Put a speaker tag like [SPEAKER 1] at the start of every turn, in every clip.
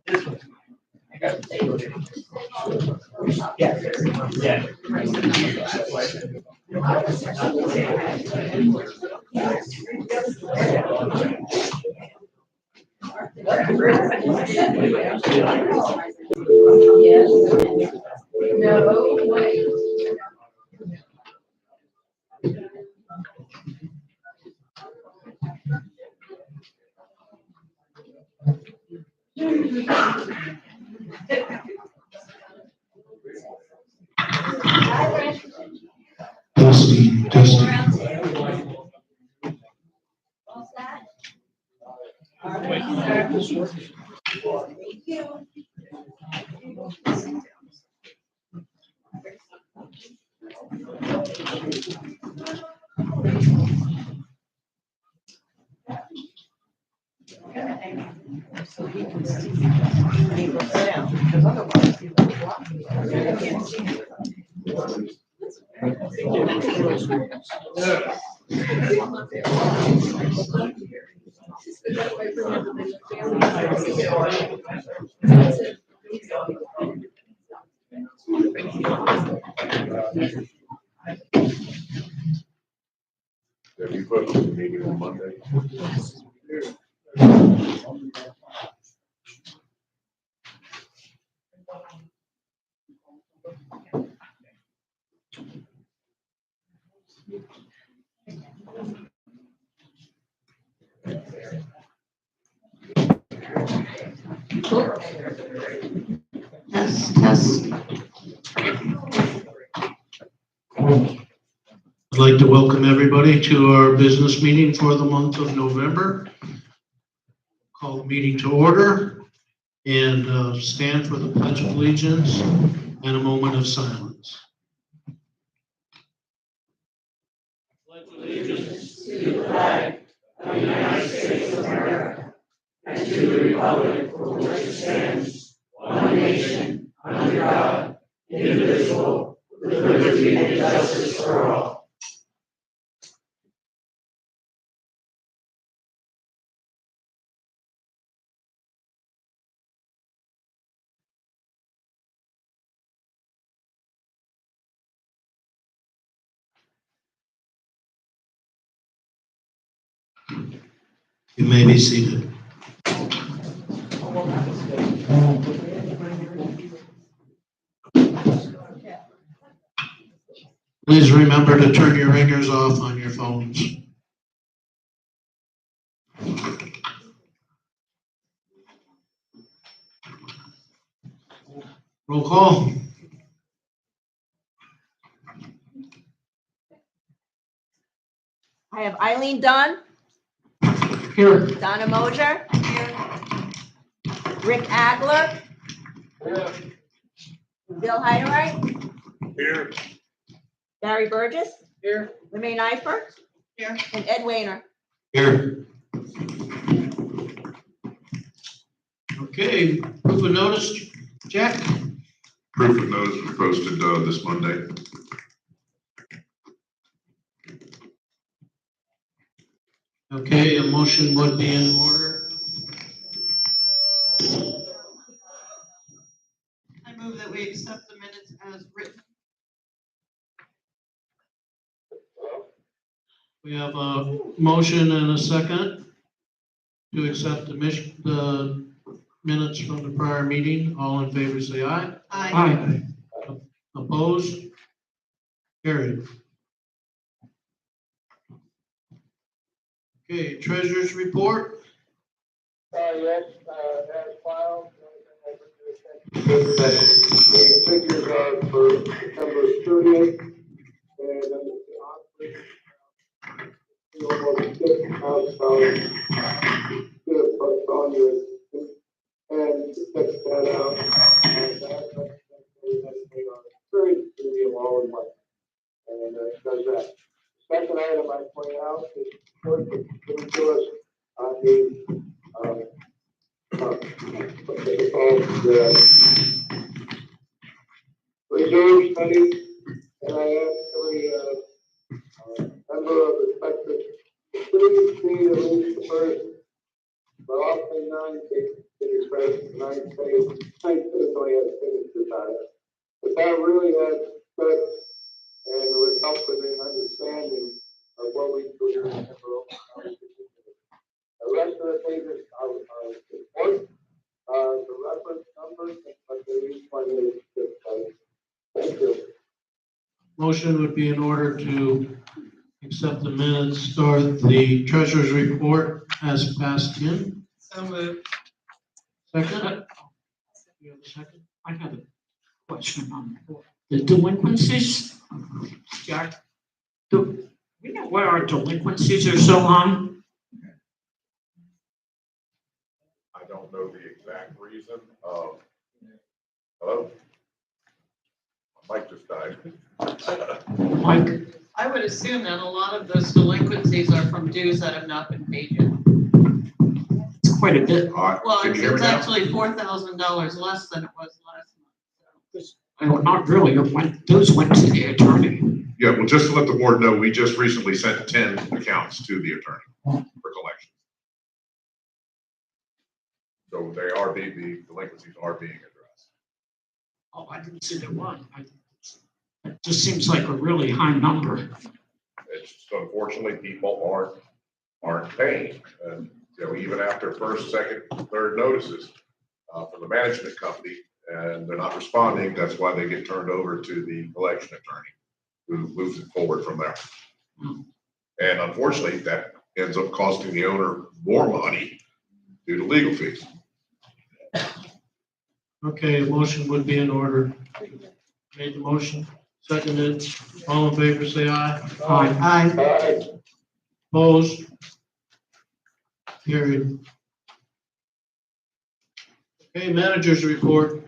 [SPEAKER 1] No way.
[SPEAKER 2] Testing, testing.
[SPEAKER 1] All set? All right, sir. Thank you.
[SPEAKER 3] So he can see when he looks down, because otherwise he will block me. I can't see him.
[SPEAKER 4] Have you put the meeting on Monday?
[SPEAKER 3] Test, test.
[SPEAKER 2] I'd like to welcome everybody to our business meeting for the month of November. Call the meeting to order and stand for the Pledge of Allegiance and a moment of silence. Pledge allegiance
[SPEAKER 5] to the flag of the United States of America and to the republic for which it stands, one nation, under God, indivisible, with liberty and justice for all.
[SPEAKER 2] You may be seated. Please remember to turn your ringers off on your phones. Roll call.
[SPEAKER 1] I have Eileen Dunn,
[SPEAKER 2] Here.
[SPEAKER 1] Donna Moser, Rick Agler, Bill Heiderite,
[SPEAKER 4] Here.
[SPEAKER 1] Barry Burgess,
[SPEAKER 3] Here.
[SPEAKER 1] Lemaine Eifert,
[SPEAKER 3] Here.
[SPEAKER 1] and Ed Weiner.
[SPEAKER 2] Here. Okay, proof of notice, Jack?
[SPEAKER 4] Proof of notice was posted this Monday.
[SPEAKER 2] Okay, a motion would be in order.
[SPEAKER 3] I move that we accept the minutes as written.
[SPEAKER 2] We have a motion and a second to accept the minutes from the prior meeting. All in favor, say aye.
[SPEAKER 3] Aye.
[SPEAKER 2] Opposed? Carried. Okay, treasurer's report.
[SPEAKER 6] Yes, as filed. The figures are for September 30th, and then the operating almost $6,000 on you, and to fix that out, and that's very low in money, and does that. Second item I point out is given to us on the reserve study, and I asked every member of the spectrum to please read at least the first, but often none get expressed, and might say only had a signature about it. But that really has good and would help with an understanding of what we do here in Pembroke. The rest of the pages are important, the reference numbers, but the each one is just, thank you.
[SPEAKER 2] Motion would be in order to accept the minutes, start the treasurer's report as passed in.
[SPEAKER 3] So moved.
[SPEAKER 2] Second? You have a second?
[SPEAKER 5] I have a question on the delinquencies. Jack, do we know where our delinquencies are so high?
[SPEAKER 4] I don't know the exact reason. Hello? My mic just died.
[SPEAKER 5] Mike,
[SPEAKER 3] I would assume that a lot of those delinquencies are from dues that have not been paid yet.
[SPEAKER 5] it's quite a bit.
[SPEAKER 4] All right,
[SPEAKER 3] Well,
[SPEAKER 4] can you hear me
[SPEAKER 3] it's
[SPEAKER 4] now?
[SPEAKER 3] actually $4,000 less than it was last month.
[SPEAKER 5] Well, not really. Those went to the attorney.
[SPEAKER 4] Yeah, well, just to let the board know, we just recently sent 10 accounts to the attorney for collection. So they are the delinquencies are being addressed.
[SPEAKER 5] Oh, I didn't see the one. It just seems like a really high number.
[SPEAKER 4] It's just unfortunately people aren't paying. And, you know, even after first, second, third notices from the management company, and they're not responding, that's why they get turned over to the collection attorney, who moves it forward from there. And unfortunately, that ends up costing the owner more money due to legal fees.
[SPEAKER 2] Okay, a motion would be in order. Made the motion, seconded. All in favor, say aye.
[SPEAKER 5] Aye.
[SPEAKER 2] Opposed? Carried. Okay, managers report.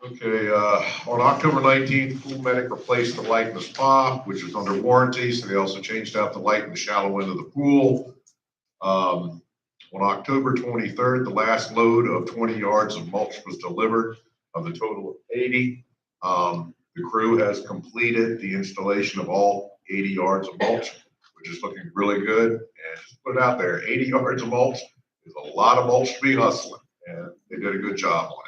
[SPEAKER 4] Okay, on October 19th, Pool Medic replaced the light in the spa, which is under warranty, so they also changed out the light in the shallow end of the pool. On October 23rd, the last load of 20 yards of mulch was delivered of the total of 80. The crew has completed the installation of all 80 yards of mulch, which is looking really good. And just put it out there, 80 yards of mulch is a lot of mulch to be hustling, and they did a good job on it.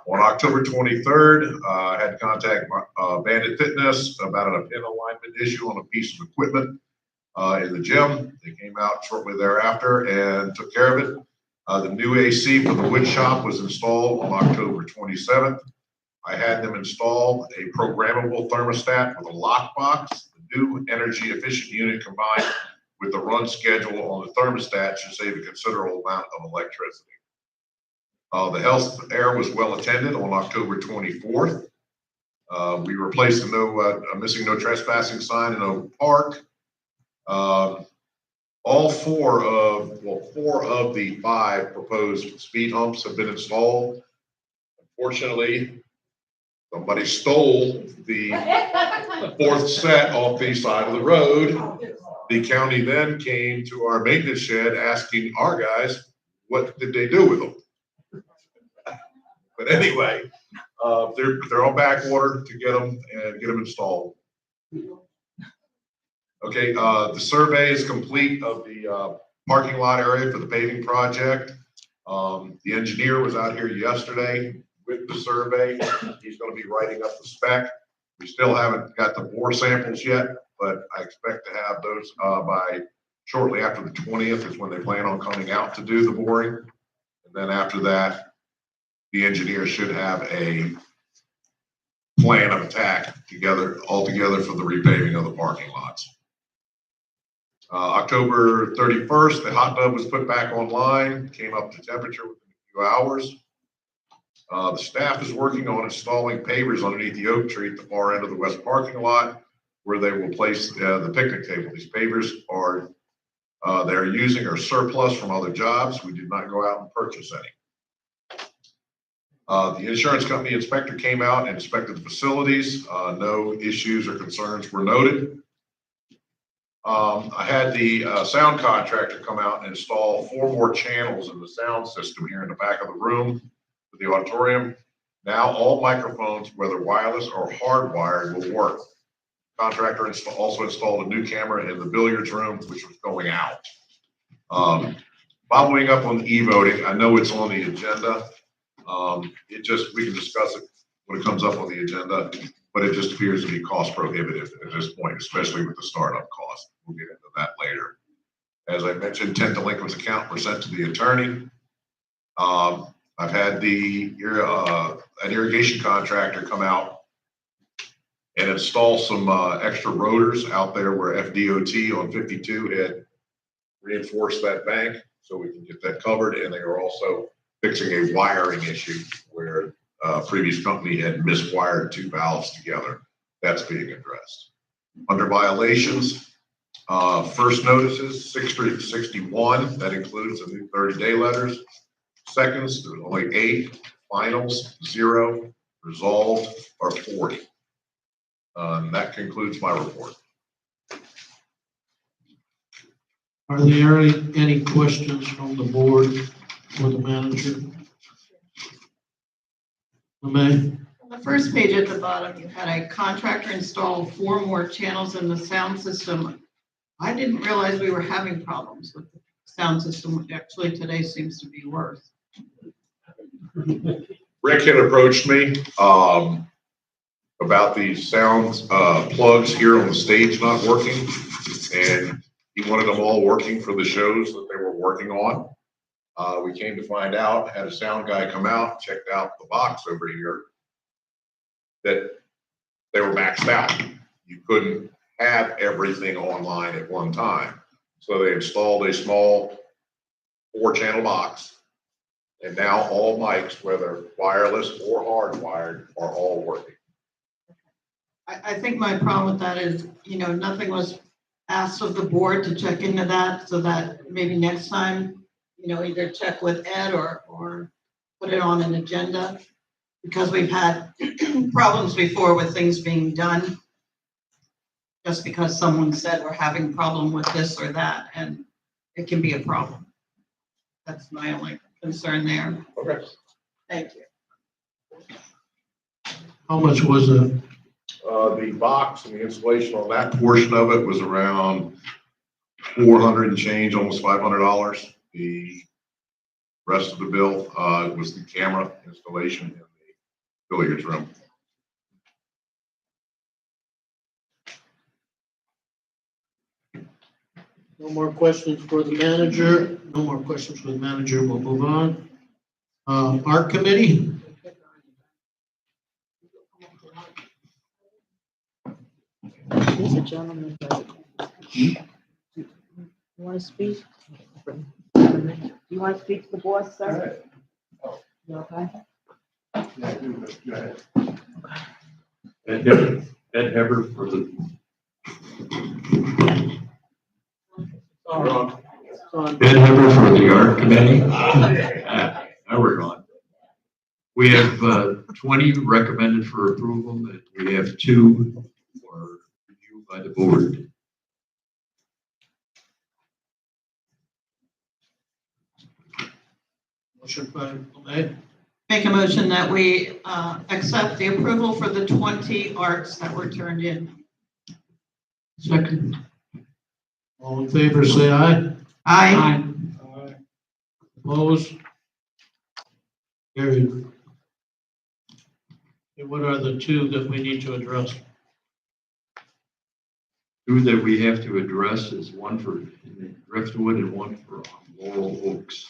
[SPEAKER 4] On October 23rd, I had to contact Bandit Fitness about a pin alignment issue on a piece of equipment in the gym. They came out shortly thereafter and took care of it. The new AC for the wood shop was installed on October 27th. I had them install a programmable thermostat with a lockbox. The new energy efficient unit combined with the run schedule on the thermostat should save a considerable amount of electricity. The health air was well attended on October 24th. We replaced a missing no trespassing sign in Oak Park. Four of the 5 proposed speed humps have been installed. Unfortunately, somebody stole the 4th set off the side of the road. The county then came to our maintenance shed asking our guys, what did they do with them? But anyway, they're on back order to get them installed. Okay, the survey is complete of the parking lot area for the paving project. The engineer was out here yesterday with the survey. He's going to be writing up the spec. We still haven't got the bore samples yet, but I expect to have those by shortly after the 20th is when they plan on coming out to do the boring. And then after that, the engineer should have a plan of attack all together for the repaving of the parking lots. October 31st, the hot tub was put back online, came up to temperature within a few hours. The staff is working on installing pavers underneath the oak tree at the far end of the west parking lot where they will place the picnic table. These pavers they're using are surplus from other jobs. We did not go out and purchase any. The insurance company inspector came out and inspected the facilities. No issues or concerns were noted. I had the sound contractor come out and install 4 more channels in the sound system here in the back of the room for the auditorium. Now all microphones, whether wireless or hardwired, will work. Contractor also installed a new camera in the billiards room, which was going out. Following up on the e-voting, I know it's on the agenda. We can discuss it when it comes up on the agenda, but it just appears to be cost prohibitive at this point, especially with the startup cost. We'll get into that later. As I mentioned, 10 delinquent accounts were sent to the attorney. I've had an irrigation contractor come out and install some extra rotors out there where FDOT on 52 had reinforced that bank, so we can get that covered. And they are also fixing a wiring issue where previous company had miswired two valves together. That's being addressed. Under violations, first notices, 661, that includes the new 30-day letters. Seconds, there's only 8. Finals, 0. Resolved are 40. That concludes my report.
[SPEAKER 2] Are there any questions from the board for the manager? Lemay?
[SPEAKER 3] On the first page at the bottom, you had a contractor install 4 more channels in the sound system. I didn't realize we were having problems with the sound system. Actually, today seems to be worse.
[SPEAKER 4] Rick had approached me about these sound plugs here on the stage not working, and he wanted them all working for the shows that they were working on. We came to find out, had a sound guy come out, checked out the box over here, that they were maxed out. You couldn't have everything online at one time. So they installed a small 4-channel box, and now all mics, whether wireless or hardwired, are all working.
[SPEAKER 3] I think my problem with that is, nothing was asked of the board to check into that, so that maybe next time, either check with Ed or put it on an agenda, because we've had problems before with things being done just because someone said we're having a problem with this or that, and it can be a problem. That's my only concern there.
[SPEAKER 4] Okay.
[SPEAKER 3] Thank you.
[SPEAKER 2] How much was it?
[SPEAKER 4] The box and the installation on that portion of it was around 400 and change, almost $500. The rest of the bill was the camera installation in the billiards room.
[SPEAKER 2] No more questions for the manager. No more questions for the manager. We'll move on. Art committee?
[SPEAKER 7] There's a gentleman present. You want to speak? Do you want to speak to the boss, sir? You okay?
[SPEAKER 5] Ed Heber for the. Ed Heber for the art committee. Now we're on. We have 20 recommended for approval, and we have 2 for review by the board.
[SPEAKER 2] Motion by Lemay.
[SPEAKER 3] Make a motion that we accept the approval for the 20 arts that were turned in.
[SPEAKER 2] Second. All in favor, say aye.
[SPEAKER 3] Aye.
[SPEAKER 2] Opposed? Carried. And what are the 2 that we need to address?
[SPEAKER 5] 2 that we have to address is one for Driftwood and one for Laurel Oaks.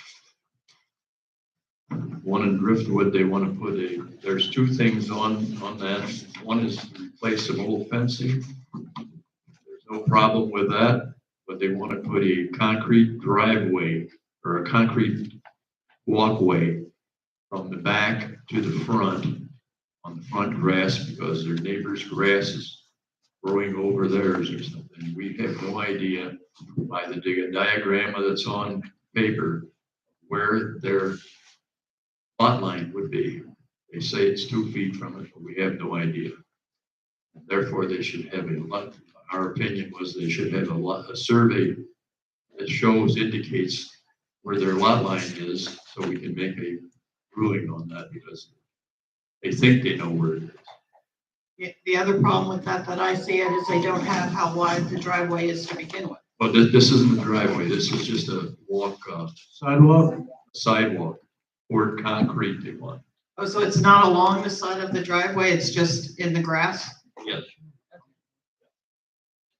[SPEAKER 5] One in Driftwood, they want to put there's 2 things on that. One is to replace some old fencing. There's no problem with that, but they want to put a concrete driveway or a concrete walkway from the back to the front on the front grass, because their neighbor's grass is growing over theirs or something. We have no idea by the diagram that's on paper where their lot line would be. They say it's 2 feet from it, but we have no idea. Therefore, they should have our opinion was they should have a survey that indicates where their lot line is, so we can make a ruling on that, because they think they know where it is.
[SPEAKER 3] The other problem with that I see it is they don't have how wide the driveway is to begin with.
[SPEAKER 5] But this isn't a driveway, this is just a walk,
[SPEAKER 2] Sidewalk?
[SPEAKER 5] sidewalk, or concrete they want.
[SPEAKER 3] Oh, so it's not along the side of the driveway, it's just in the grass?
[SPEAKER 5] Yes.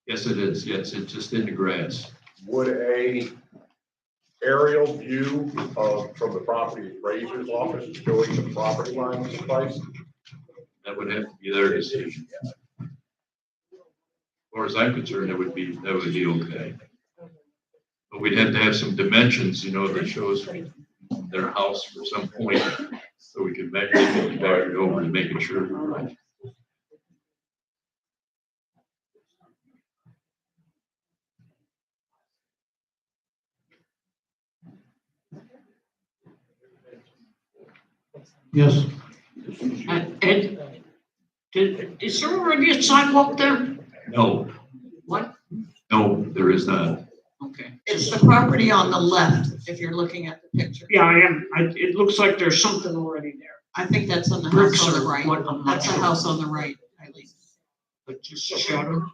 [SPEAKER 5] Yes, it is, yes, it's just in the grass.
[SPEAKER 4] Would a aerial view from the property appraiser's office showing the property lines suffice?
[SPEAKER 5] That would have to be their decision. As far as I'm concerned, that would be okay. But we'd have to have some dimensions, that shows their house for some point, so we could measure it over and making sure we're right.
[SPEAKER 2] Yes.
[SPEAKER 8] Ed, is there already a sidewalk there?
[SPEAKER 5] No,
[SPEAKER 8] What?
[SPEAKER 5] no, there is not.
[SPEAKER 8] Okay.
[SPEAKER 3] It's the property on the left, if you're looking at the picture.
[SPEAKER 8] Yeah, I am. It looks like there's something already there.
[SPEAKER 3] I think that's on the
[SPEAKER 8] Bricks
[SPEAKER 3] house on the
[SPEAKER 8] or
[SPEAKER 3] right.
[SPEAKER 8] what, I'm not
[SPEAKER 3] That's the
[SPEAKER 8] sure.
[SPEAKER 3] house on the right, Eileen.
[SPEAKER 8] But just a shadow?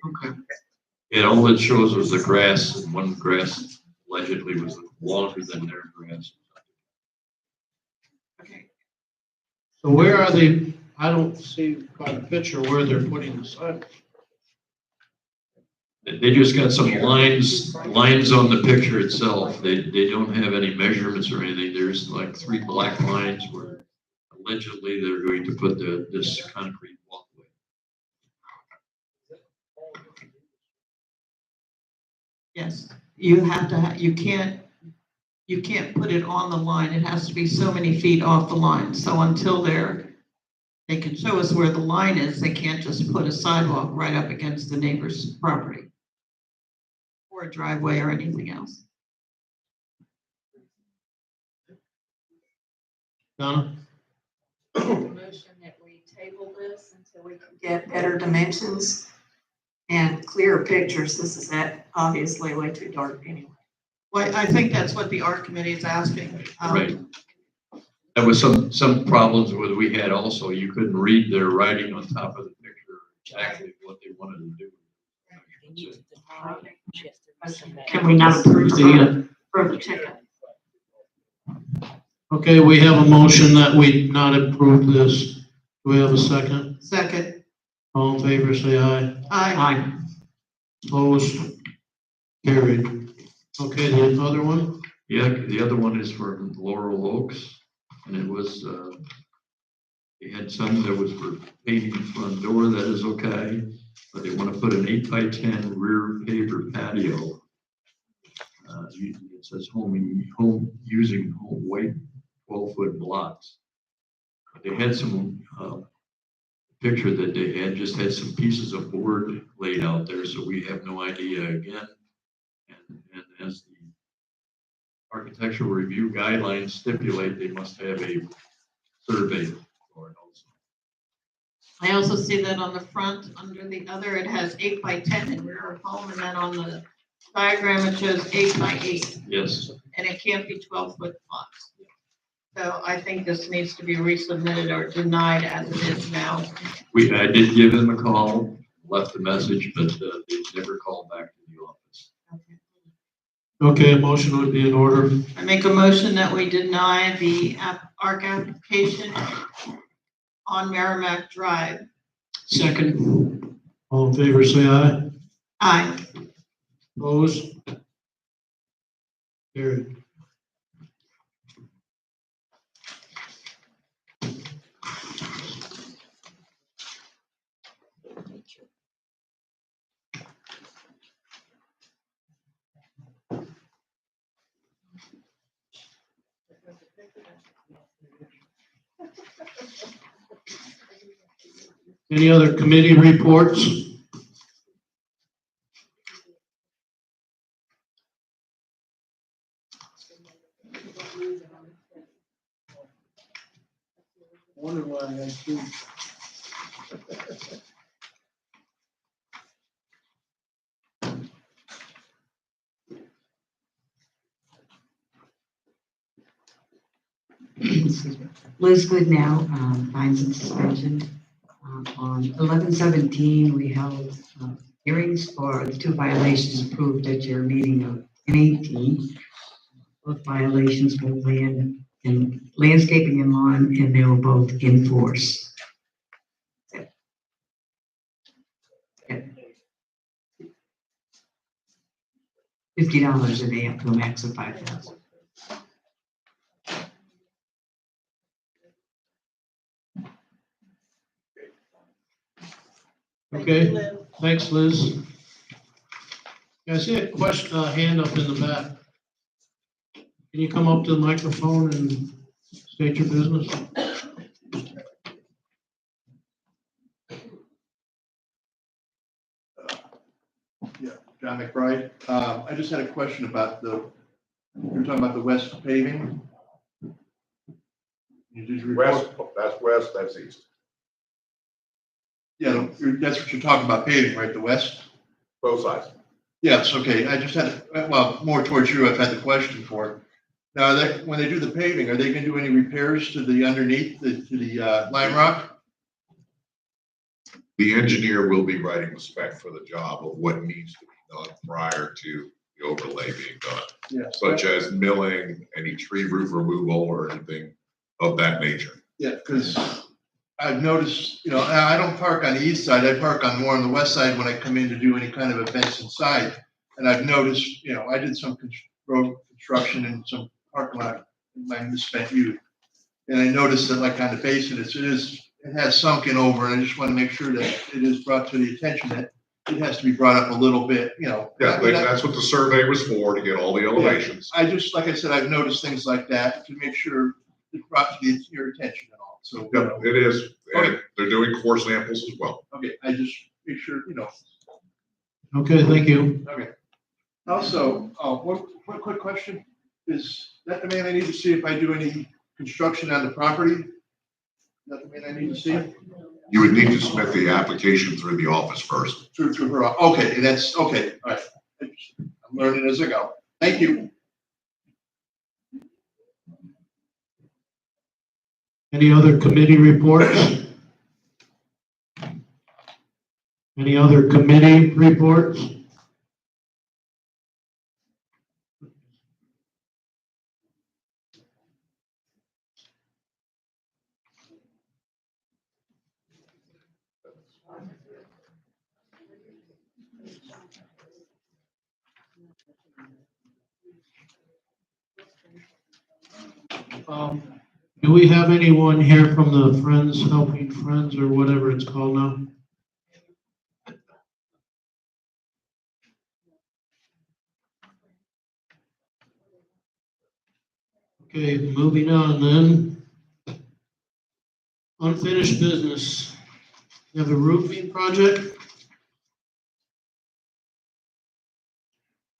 [SPEAKER 8] Okay.
[SPEAKER 5] And all it shows was the grass, and one grass allegedly was longer than their grass.
[SPEAKER 3] Okay.
[SPEAKER 2] So where are they? I don't see by the picture where they're putting the sidewalk.
[SPEAKER 5] They just got some lines on the picture itself. They don't have any measurements or anything. There's like 3 black lines where allegedly they're going to put this concrete walkway.
[SPEAKER 3] Yes, you have to, you can't put it on the line. It has to be so many feet off the line. So until they can show us where the line is, they can't just put a sidewalk right up against the neighbor's property or a driveway or anything else.
[SPEAKER 2] Donna?
[SPEAKER 9] Motion that we table this until we can get better dimensions and clearer pictures. This is obviously way too dark anyway.
[SPEAKER 3] Well, I think that's what the art committee is asking.
[SPEAKER 5] Right. There was some problems with we had also. You couldn't read their writing on top of the picture exactly what they wanted to do.
[SPEAKER 8] Can we not approve the further ticket?
[SPEAKER 2] Okay, we have a motion that we not approve this. Do we have a second?
[SPEAKER 3] Second,
[SPEAKER 2] All in favor, say aye.
[SPEAKER 3] aye.
[SPEAKER 2] Opposed? Carried. Okay, the other one?
[SPEAKER 5] Yeah, the other one is for Laurel Oaks, and it was, they had some that was for painting the front door, that is okay, but they want to put an 8x10 rear paver patio. It says home using white 12-foot blocks. They had some picture that they had just had some pieces of board laid out there, so we have no idea again. And as the architectural review guidelines stipulate, they must have a survey for it also.
[SPEAKER 3] I also see that on the front, under the other, it has 8x10 in rear of home, and then on the diagram, it shows 8x8,
[SPEAKER 5] Yes,
[SPEAKER 3] and it can't be 12-foot blocks. So I think this needs to be resubmitted or denied as it is now.
[SPEAKER 5] I did give them a call, left a message, but they never called back to the office.
[SPEAKER 2] Okay, a motion would be in order.
[SPEAKER 3] I make a motion that we deny the ARC application on Merrimack Drive.
[SPEAKER 8] Second.
[SPEAKER 2] All in favor, say aye.
[SPEAKER 3] Aye.
[SPEAKER 2] Opposed? Carried. Any other committee reports? Wonder why I had two.
[SPEAKER 10] Liz Goodnow, fines and suspension
[SPEAKER 8] On 11/17, we held hearings for the 2 violations approved at your meeting of 18. Both violations were landscaping and lawn, and they were both in force. $50 a day up to a max of 5,000.
[SPEAKER 2] Okay, thanks, Liz. Yeah, I see a question, hand up in the back. Can you come up to the microphone and state your business?
[SPEAKER 10] Yeah, John McBride. I just had a question about you're talking about the west paving. You did
[SPEAKER 4] West, that's west, that's east.
[SPEAKER 10] Yeah, that's what you're talking about paving, right? The west?
[SPEAKER 4] Both sides.
[SPEAKER 10] Yes, okay. I just had, well, more towards you, I've had the question for. Now, when they do the paving, are they going to do any repairs to the underneath, to the lime rock?
[SPEAKER 4] The engineer will be writing the spec for the job of what needs to be done prior to the overlay being done,
[SPEAKER 10] Yes.
[SPEAKER 4] such as milling, any tree root removal or anything of that nature.
[SPEAKER 10] Yeah, because I've noticed, I don't park on the east side. I park more on the west side when I come in to do any kind of events inside. And I've noticed, I did some road construction and some parking lot in my misspent youth. And I noticed that like on the basin, it has sunken over, and I just want to make sure that it is brought to the attention that it has to be brought up a little bit,
[SPEAKER 4] Yeah, that's what the survey was for, to get all the elevations.
[SPEAKER 10] I just, like I said, I've noticed things like that to make sure it's brought to your attention and all. So,
[SPEAKER 4] Yep, it is. And they're doing core samples as well.
[SPEAKER 10] okay, I just make sure,
[SPEAKER 2] Okay, thank you.
[SPEAKER 10] Okay. Also, one quick question. Is that the man I need to see if I do any construction on the property? Is that the man I need to see?
[SPEAKER 4] You would need to submit the application through the office first.
[SPEAKER 10] Through her, okay, that's, okay, all right. I'm learning as I go. Thank you.
[SPEAKER 2] Any other committee reports? Any other committee reports? Do we have anyone here from the Friends Helping Friends or whatever it's called now? Okay, moving on then. Unfinished business. You have a roofing project?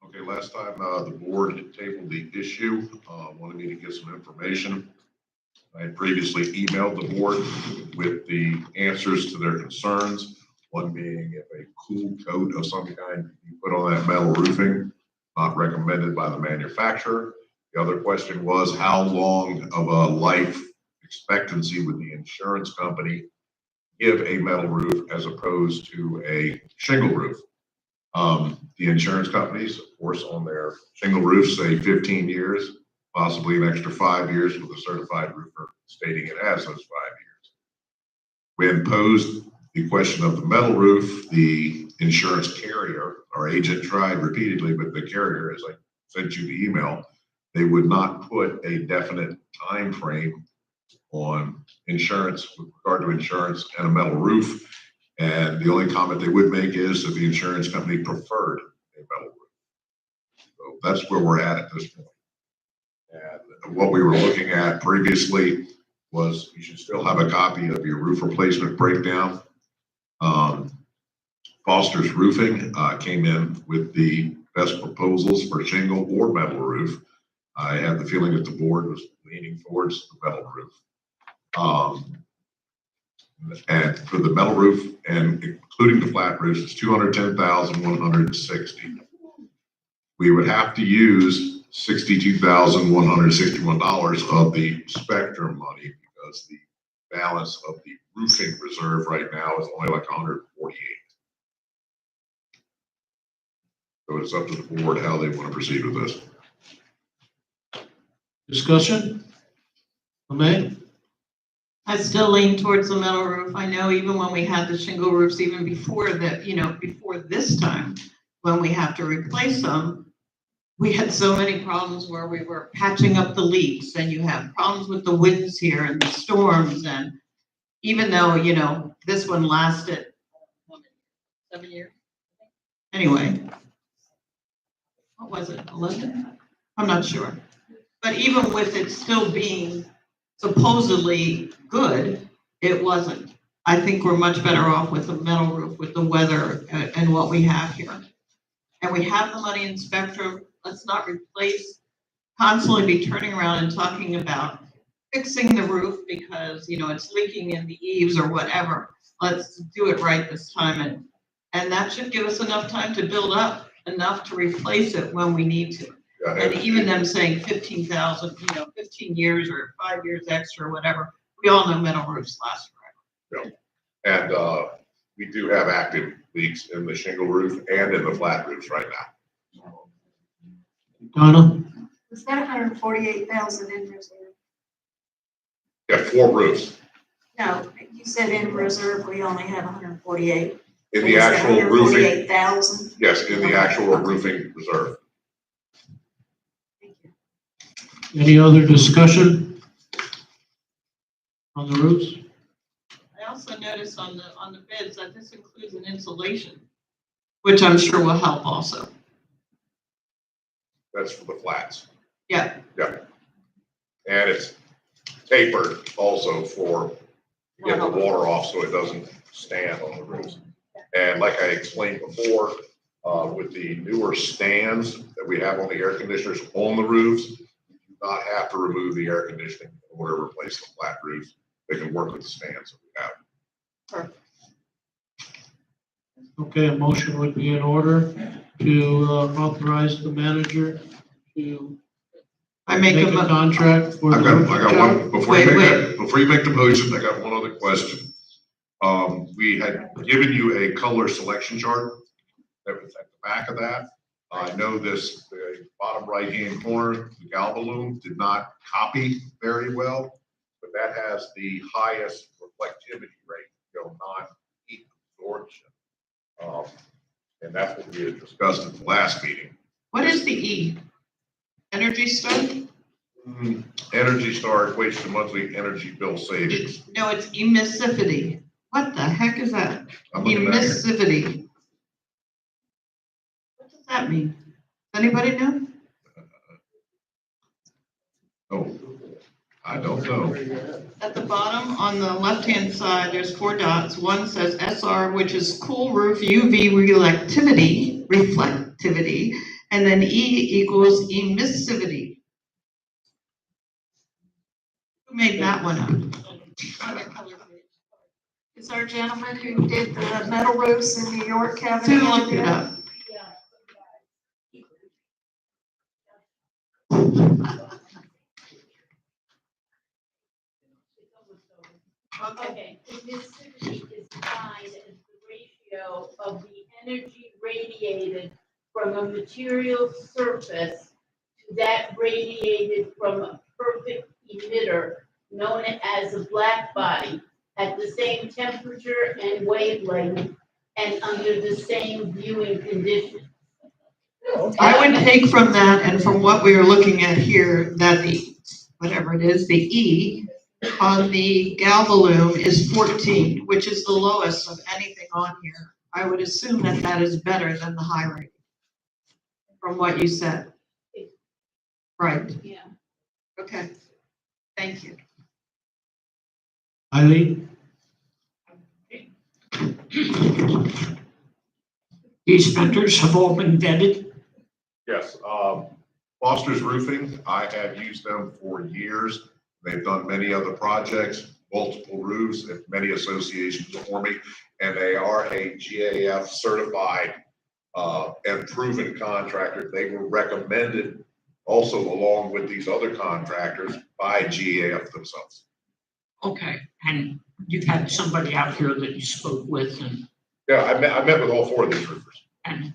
[SPEAKER 4] Okay, last time, the board had tabled the issue, wanted me to get some information. I had previously emailed the board with the answers to their concerns. One being if a cool coat of some kind be put on that metal roofing, not recommended by the manufacturer. The other question was how long of a life expectancy would the insurance company give a metal roof as opposed to a shingle roof? The insurance companies, of course, on their shingle roofs say 15 years, possibly an extra 5 years with a certified roofer stating it has those 5 years. When posed the question of the metal roof, the insurance carrier, our agent tried repeatedly, but the carrier, as I sent you the email, they would not put a definite time frame on insurance with regard to insurance and a metal roof. And the only comment they would make is that the insurance company preferred a metal roof. So that's where we're at this point. And what we were looking at previously was you should still have a copy of your roof replacement breakdown. Foster's Roofing came in with the best proposals for shingle or metal roof. I have the feeling that the board was leaning towards the metal roof. And for the metal roof and including the flat roofs, it's $210,160. We would have to use $62,161 of the Spectrum money because the balance of the roofing reserve right now is only like 148. So it's up to the board how they want to proceed with this.
[SPEAKER 2] Discussion? Lemay?
[SPEAKER 3] I still lean towards the metal roof. I know even when we had the shingle roofs, even before that, before this time, when we have to replace them, we had so many problems where we were patching up the leaks, and you have problems with the winds here and the storms, and even though, this one lasted 7 years. Anyway, what was it, 11? I'm not sure. But even with it still being supposedly good, it wasn't. I think we're much better off with a metal roof, with the weather and what we have here. And we have the money in Spectrum. Let's not constantly be turning around and talking about fixing the roof because, it's leaking in the eaves or whatever. Let's do it right this time. And that should give us enough time to build up enough to replace it when we need to.
[SPEAKER 4] Yeah,
[SPEAKER 3] And even them saying 15,000, 15 years or 5 years extra or whatever, we all know metal roofs last forever.
[SPEAKER 4] Yeah. And we do have active leaks in the shingle roof and in the flat roofs right now.
[SPEAKER 2] Donna?
[SPEAKER 9] Was that 148,000 in reserve?
[SPEAKER 4] Yeah, 4 roofs.
[SPEAKER 9] No, you said in reserve, we only have 148.
[SPEAKER 4] In the actual roofing,
[SPEAKER 9] 148,000?
[SPEAKER 4] yes, in the actual roofing reserve.
[SPEAKER 9] Thank you.
[SPEAKER 2] Any other discussion on the roofs?
[SPEAKER 3] I also noticed on the bids that this includes an insulation, which I'm sure will help also.
[SPEAKER 4] That's for the flats.
[SPEAKER 3] Yeah.
[SPEAKER 4] Yeah. And it's tapered also to get the water off so it doesn't stand on the roofs. And like I explained before, with the newer stands that we have on the air conditioners on the roofs, you do not have to remove the air conditioning in order to replace the flat roofs. They can work with the stands that we have.
[SPEAKER 3] Perfect.
[SPEAKER 2] Okay, a motion would be in order to authorize the manager to
[SPEAKER 3] I make
[SPEAKER 2] make
[SPEAKER 3] a
[SPEAKER 2] a contract for the
[SPEAKER 4] I
[SPEAKER 2] roofing
[SPEAKER 4] got
[SPEAKER 2] job.
[SPEAKER 4] one, before you make the motion, I got one other question. We had given you a color selection chart that was at the back of that. I know the bottom right-hand corner, the Galvalume did not copy very well, but that has the highest reflectivity rate, non-heat absorption. And that's what we had discussed at the last meeting.
[SPEAKER 3] What is the E? Energy Star?
[SPEAKER 4] Energy Star equates to monthly energy bill savings.
[SPEAKER 3] No, it's emissivity. What the heck is that?
[SPEAKER 4] I'm looking at it.
[SPEAKER 3] Emissivity. What does that mean? Anybody know?
[SPEAKER 4] Oh, I don't know.
[SPEAKER 3] At the bottom, on the left-hand side, there's 4 dots. One says SR, which is cool roof UV reflectivity, and then E equals emissivity. Who made that one up?
[SPEAKER 9] Is our gentleman who did the metal roofs in New York have
[SPEAKER 3] Who
[SPEAKER 9] any
[SPEAKER 3] looked it
[SPEAKER 9] idea?
[SPEAKER 3] up?
[SPEAKER 1] Okay, emissivity is defined as the ratio of the energy radiated from a material surface to that radiated from a perfect emitter known as a black body at the same temperature and wavelength and under the same viewing conditions.
[SPEAKER 3] I would take from that and from what we are looking at here, that the, whatever it is, the E on the Galvalume is 14, which is the lowest of anything on here. I would assume that that is better than the high rating from what you said. Right,
[SPEAKER 1] Yeah.
[SPEAKER 3] okay, thank you.
[SPEAKER 2] Eileen?
[SPEAKER 5] These vendors have all been vetted.
[SPEAKER 4] Yes, Foster's Roofing, I have used them for years. They've done many other projects, multiple roofs, and many associations for me, and they are a GAF certified and proven contractor. They were recommended also along with these other contractors by GAF themselves.
[SPEAKER 5] Okay, and you've had somebody out here that you spoke with
[SPEAKER 4] Yeah, I met with all four of these roofers.
[SPEAKER 5] and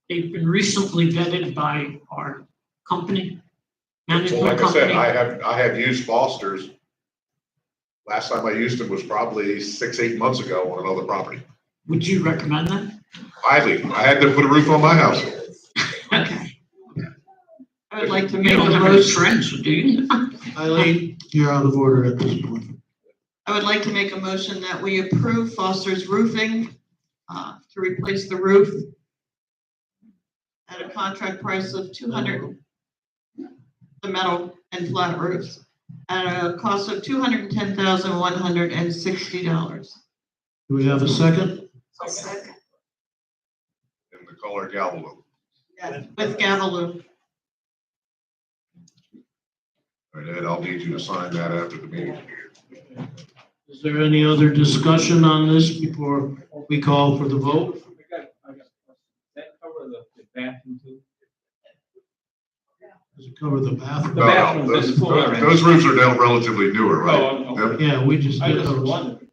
[SPEAKER 5] they've been recently vetted by our company,
[SPEAKER 4] Well,
[SPEAKER 5] management
[SPEAKER 4] like I said,
[SPEAKER 5] company.
[SPEAKER 4] I have used Foster's. Last time I used them was probably 6, 8 months ago on another property.
[SPEAKER 5] Would you recommend them?
[SPEAKER 4] Highly, I had them put a roof on my house.
[SPEAKER 5] Okay.
[SPEAKER 3] I would like to
[SPEAKER 5] You
[SPEAKER 3] make a
[SPEAKER 5] don't have any
[SPEAKER 3] motion,
[SPEAKER 5] friends, do you?
[SPEAKER 2] Eileen, you're out of order at this point.
[SPEAKER 3] I would like to make a motion that we approve Foster's Roofing, to replace the roof at a contract price of 200, the metal and flat roofs, at a cost of $210,160.
[SPEAKER 2] Do we have a second?
[SPEAKER 9] I'll second.
[SPEAKER 4] In the color Galvalume.
[SPEAKER 3] With Gavaloo.
[SPEAKER 4] All right, Ed, I'll need you to sign that after the meeting.
[SPEAKER 2] Is there any other discussion on this before we call for the vote?
[SPEAKER 11] I got a question. Does that cover the bathroom too?
[SPEAKER 2] Does it cover the bathroom?
[SPEAKER 11] The
[SPEAKER 4] No,
[SPEAKER 11] bathrooms
[SPEAKER 4] no,
[SPEAKER 11] and the floor.
[SPEAKER 4] those roofs are now relatively newer, right?
[SPEAKER 11] Oh, okay.
[SPEAKER 2] Yeah, we just
[SPEAKER 11] I
[SPEAKER 2] did
[SPEAKER 11] just
[SPEAKER 2] those.
[SPEAKER 11] wondered.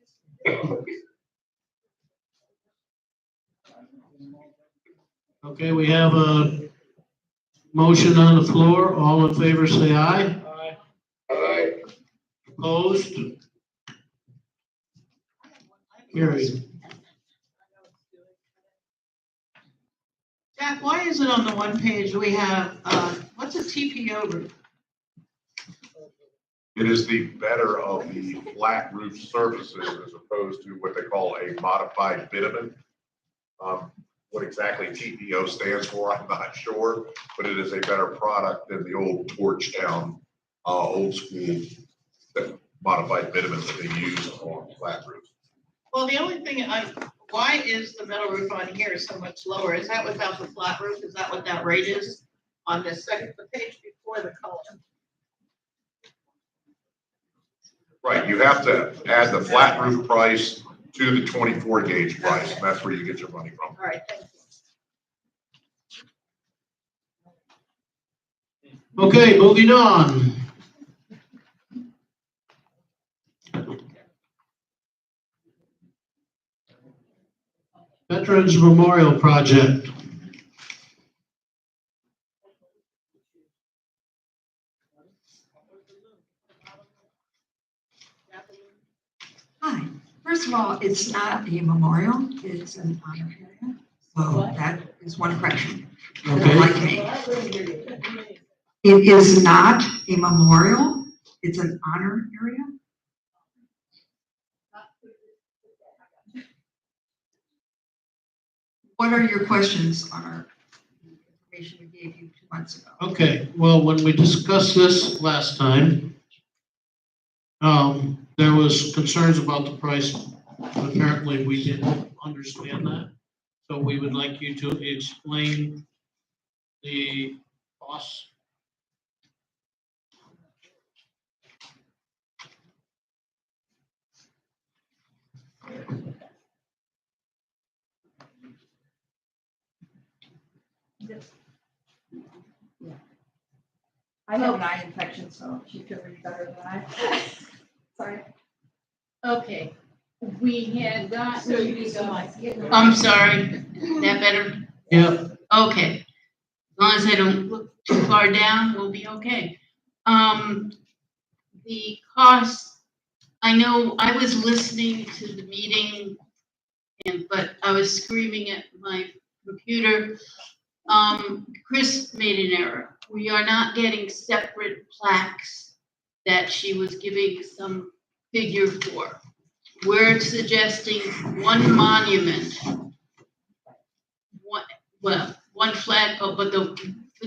[SPEAKER 2] Okay, we have a motion on the floor. All in favor, say aye.
[SPEAKER 6] Aye.
[SPEAKER 2] Opposed? Carried.
[SPEAKER 3] Jack, why is it on the one page we have, what's a TPO roof?
[SPEAKER 4] It is the better of the flat roof surfaces as opposed to what they call a modified bitumen. What exactly TPO stands for, I'm not sure, but it is a better product than the old Torchtown, old school modified bitumen that they use on flat roofs.
[SPEAKER 3] Well, the only thing, why is the metal roof on here so much lower? Is that without the flat roof? Is that what that rate is on the page before the column?
[SPEAKER 4] Right, you have to add the flat roof price to the 24 gauge price, and that's where you get your money from.
[SPEAKER 3] All right, thank you.
[SPEAKER 2] Okay, moving on. Veterans Memorial Project.
[SPEAKER 8] Hi, first of all, it's not a memorial, it's an honor area. So that is one correction that I'd like to make. It is not a memorial, it's an honor area. What are your questions on our information we gave you 2 months ago?
[SPEAKER 2] Okay, well, when we discussed this last time, there was concerns about the price. Apparently, we didn't understand that. So we would like you to explain the costs.
[SPEAKER 12] I have an eye infection, so she can read better than I. Sorry.
[SPEAKER 1] Okay, we had got.
[SPEAKER 12] So you just go.
[SPEAKER 1] I'm sorry, that better?
[SPEAKER 2] Yeah,
[SPEAKER 1] Okay, as long as I don't look too far down, we'll be okay. The cost, I know I was listening to the meeting, but I was screaming at my computer. Chris made an error. We are not getting separate plaques that she was giving some figure for. We're suggesting one monument. One flagpole, but for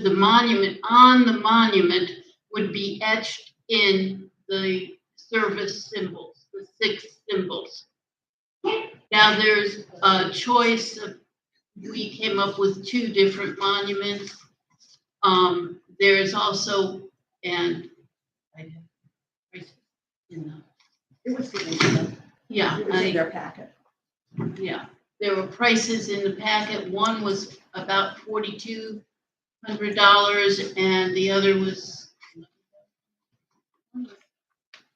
[SPEAKER 1] the monument, on the monument would be etched in the service symbols, the 6 symbols. Now there's a choice of, we came up with 2 different monuments. There's also, and I have,
[SPEAKER 12] It was given to them.
[SPEAKER 1] yeah,
[SPEAKER 12] It was in their packet.
[SPEAKER 1] yeah, there were prices in the packet. One was about $4,200 and the other was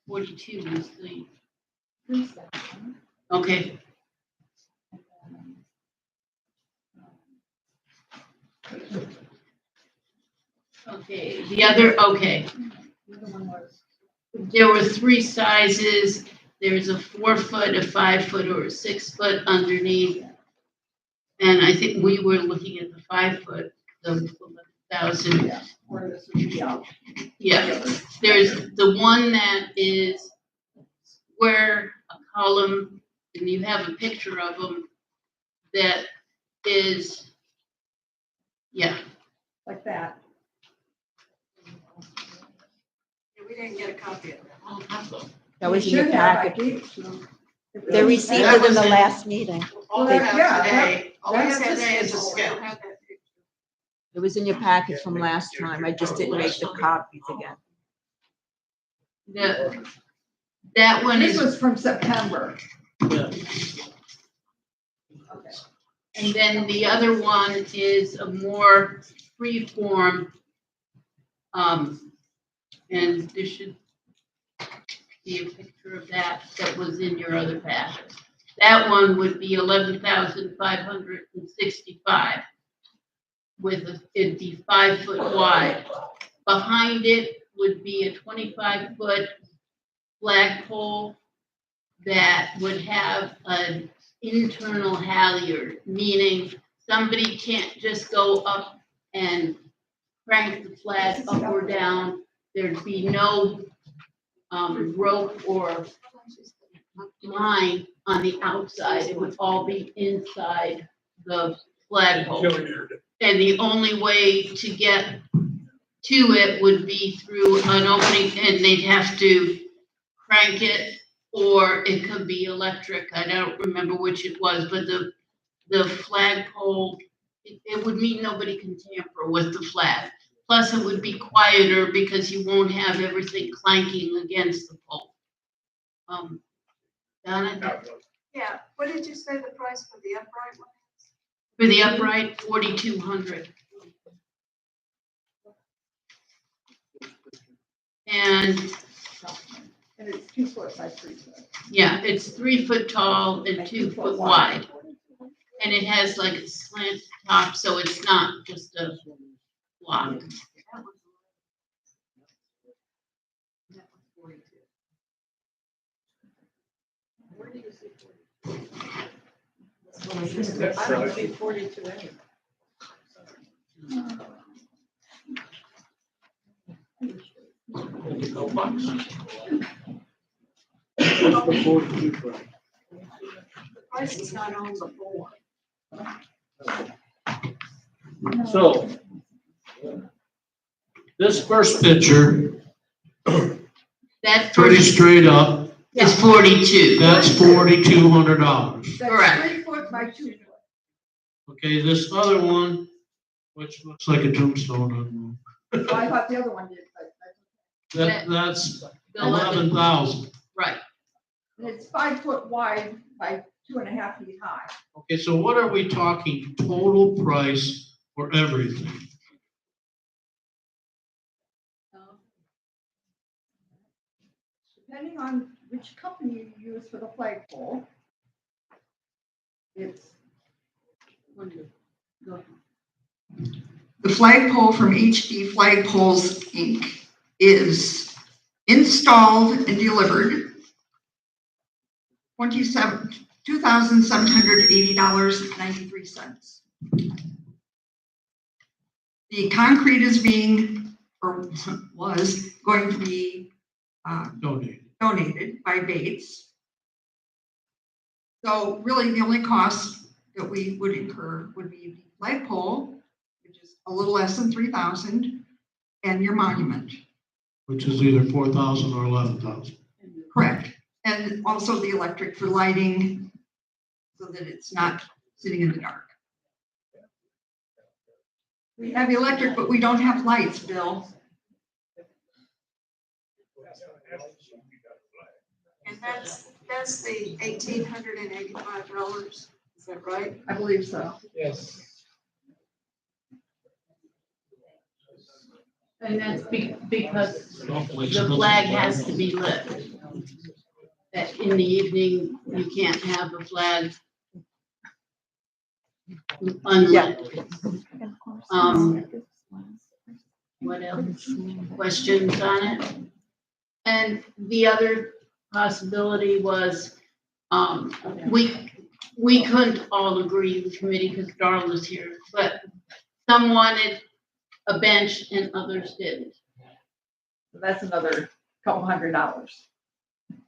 [SPEAKER 1] 42 was the Okay. Okay, the other, okay. There were three sizes. There's a 4 foot, a 5 foot, or a 6 foot underneath. And I think we were looking at the 5 foot, the 11,000. Yeah, there's the one that is square, a column, and you have a picture of them that is, yeah.
[SPEAKER 12] Like that.
[SPEAKER 9] Yeah, we didn't get a copy of that.
[SPEAKER 7] That was in
[SPEAKER 12] We
[SPEAKER 7] your
[SPEAKER 12] should have, I
[SPEAKER 7] packet.
[SPEAKER 12] gave it to them.
[SPEAKER 7] They received
[SPEAKER 3] That
[SPEAKER 7] it in
[SPEAKER 3] was
[SPEAKER 7] the
[SPEAKER 3] in-
[SPEAKER 7] last meeting.
[SPEAKER 3] All I have
[SPEAKER 12] Yeah,
[SPEAKER 3] today, all I
[SPEAKER 9] That's
[SPEAKER 3] have
[SPEAKER 9] the
[SPEAKER 3] today is a
[SPEAKER 9] schedule.
[SPEAKER 3] sketch.
[SPEAKER 9] I have that picture.
[SPEAKER 7] It was in your packet from last time. I just didn't make the copies again.
[SPEAKER 1] That one
[SPEAKER 12] This
[SPEAKER 1] is,
[SPEAKER 12] was from September. Okay.
[SPEAKER 1] and then the other one is a more free form. And there should be a picture of that was in your other packet. That one would be 11,565 it'd be 5 foot wide. Behind it would be a 25 foot flagpole that would have an internal halyard, meaning somebody can't just go up and crank the flag up or down. There'd be no rope or line on the outside. It would all be inside the flagpole. And the only way to get to it would be through an opening, and they'd have to crank it, or it could be electric. I don't remember which it was, but the flagpole, it would mean nobody can tamper with the flag. Plus, it would be quieter because you won't have everything clanking against the pole. Donna,
[SPEAKER 9] Yeah, what did you say the price for the upright one?
[SPEAKER 1] for the upright, 4,200. And
[SPEAKER 12] And it's 2 foot by 3 foot.
[SPEAKER 1] yeah, it's 3 foot tall and 2 foot wide. And it has like a slant top, so it's not just a block.
[SPEAKER 9] That was 42.
[SPEAKER 12] I don't see 42 anyway.
[SPEAKER 9] The price is not on the board.
[SPEAKER 2] So this first picture,
[SPEAKER 1] That
[SPEAKER 2] pretty
[SPEAKER 1] first
[SPEAKER 2] straight up,
[SPEAKER 1] is 42.
[SPEAKER 2] that's $4,200.
[SPEAKER 12] That's
[SPEAKER 1] Correct.
[SPEAKER 12] 3 foot by 2 foot.
[SPEAKER 2] Okay, this other one, which looks like a tombstone,
[SPEAKER 12] So I thought the other one did, but
[SPEAKER 2] that's
[SPEAKER 1] The 11,
[SPEAKER 2] 11,000.
[SPEAKER 1] right.
[SPEAKER 12] and it's 5 foot wide by 2.5 feet high.
[SPEAKER 2] Okay, so what are we talking total price for everything?
[SPEAKER 12] Depending on which company you use for the flagpole, it's
[SPEAKER 1] Go ahead.
[SPEAKER 3] The flagpole from HD Flagpoles, Inc. is installed and delivered $2,780.93. The concrete is being, or was going to be donated by Bates. So really, the only cost that we would incur would be the flagpole, which is a little less than 3,000, and your monument.
[SPEAKER 2] Which is either 4,000 or 11,000.
[SPEAKER 3] Correct. And also the electric for lighting, so that it's not sitting in the dark. We have electric, but we don't have lights, Bill.
[SPEAKER 9] And that's the $1,885, is that right?
[SPEAKER 12] I believe so.
[SPEAKER 11] Yes.
[SPEAKER 1] And that's because the flag has to be lit. that in the evening, you can't have a flag unlit. What else? Questions on it? And the other possibility was, we couldn't all agree, the committee, because Darla's here, but some wanted a bench and others didn't.
[SPEAKER 12] So that's another couple $100.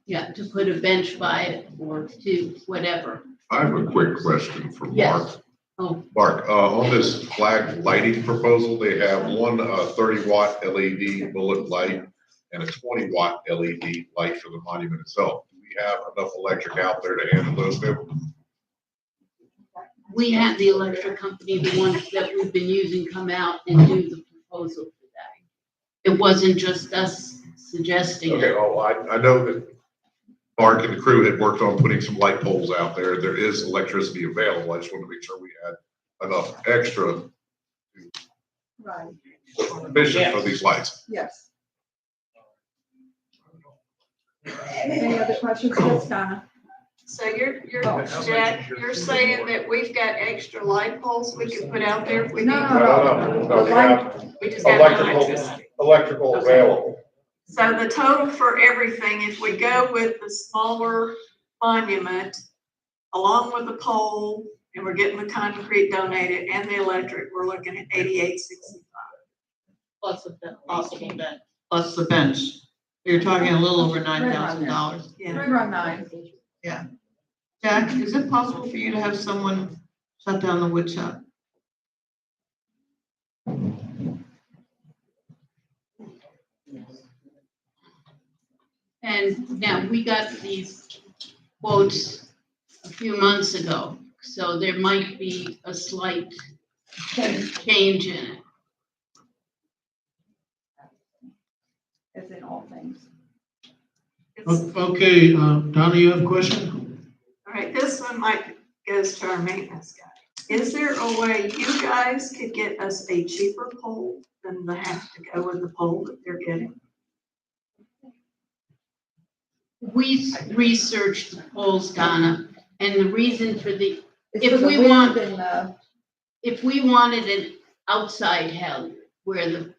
[SPEAKER 1] Yeah, to put a bench by it or to whatever.
[SPEAKER 4] I have a quick question for Mark.
[SPEAKER 1] Yes. Oh,
[SPEAKER 4] Mark, on this flag lighting proposal, they have one 30-watt LED bullet light and a 20-watt LED light for the monument itself. Do we have enough electric out there to handle those two?
[SPEAKER 1] we had the electric company, the ones that we've been using, come out and do the proposal for that. It wasn't just us suggesting
[SPEAKER 4] Okay,
[SPEAKER 1] it.
[SPEAKER 4] well, I know that Mark and the crew had worked on putting some light poles out there. There is electricity available. I just want to make sure we had enough extra
[SPEAKER 12] Right,
[SPEAKER 4] efficient for these lights.
[SPEAKER 12] yes. Any other questions, Ms. Donna?
[SPEAKER 9] So Jack, you're saying that we've got extra light poles we can put out there if we need?
[SPEAKER 4] No, we have
[SPEAKER 9] We just got electricity.
[SPEAKER 4] electrical available.
[SPEAKER 9] So the total for everything, if we go with the smaller monument, along with the pole, and we're getting the concrete donated and the electric, we're looking at $88.65.
[SPEAKER 1] Plus of the possible bench.
[SPEAKER 3] Plus the bench. You're talking a little over $9,000.
[SPEAKER 9] Yeah.
[SPEAKER 12] Right around 9.
[SPEAKER 3] Jack, is it possible for you to have someone shut down the wood shop?
[SPEAKER 1] And now we got these quotes a few months ago, so there might be a slight change in it.
[SPEAKER 12] As in all things.
[SPEAKER 2] Okay, Donna, you have a question?
[SPEAKER 9] All right, this one goes to our maintenance guy. Is there a way you guys could get us a cheaper pole than the have to go with the pole that they're getting?
[SPEAKER 1] We researched the polls, Donna, and the reason for the,
[SPEAKER 12] It's
[SPEAKER 1] If
[SPEAKER 12] for the
[SPEAKER 1] we
[SPEAKER 12] wind
[SPEAKER 1] want-
[SPEAKER 12] and the-
[SPEAKER 1] if we wanted an outside held where the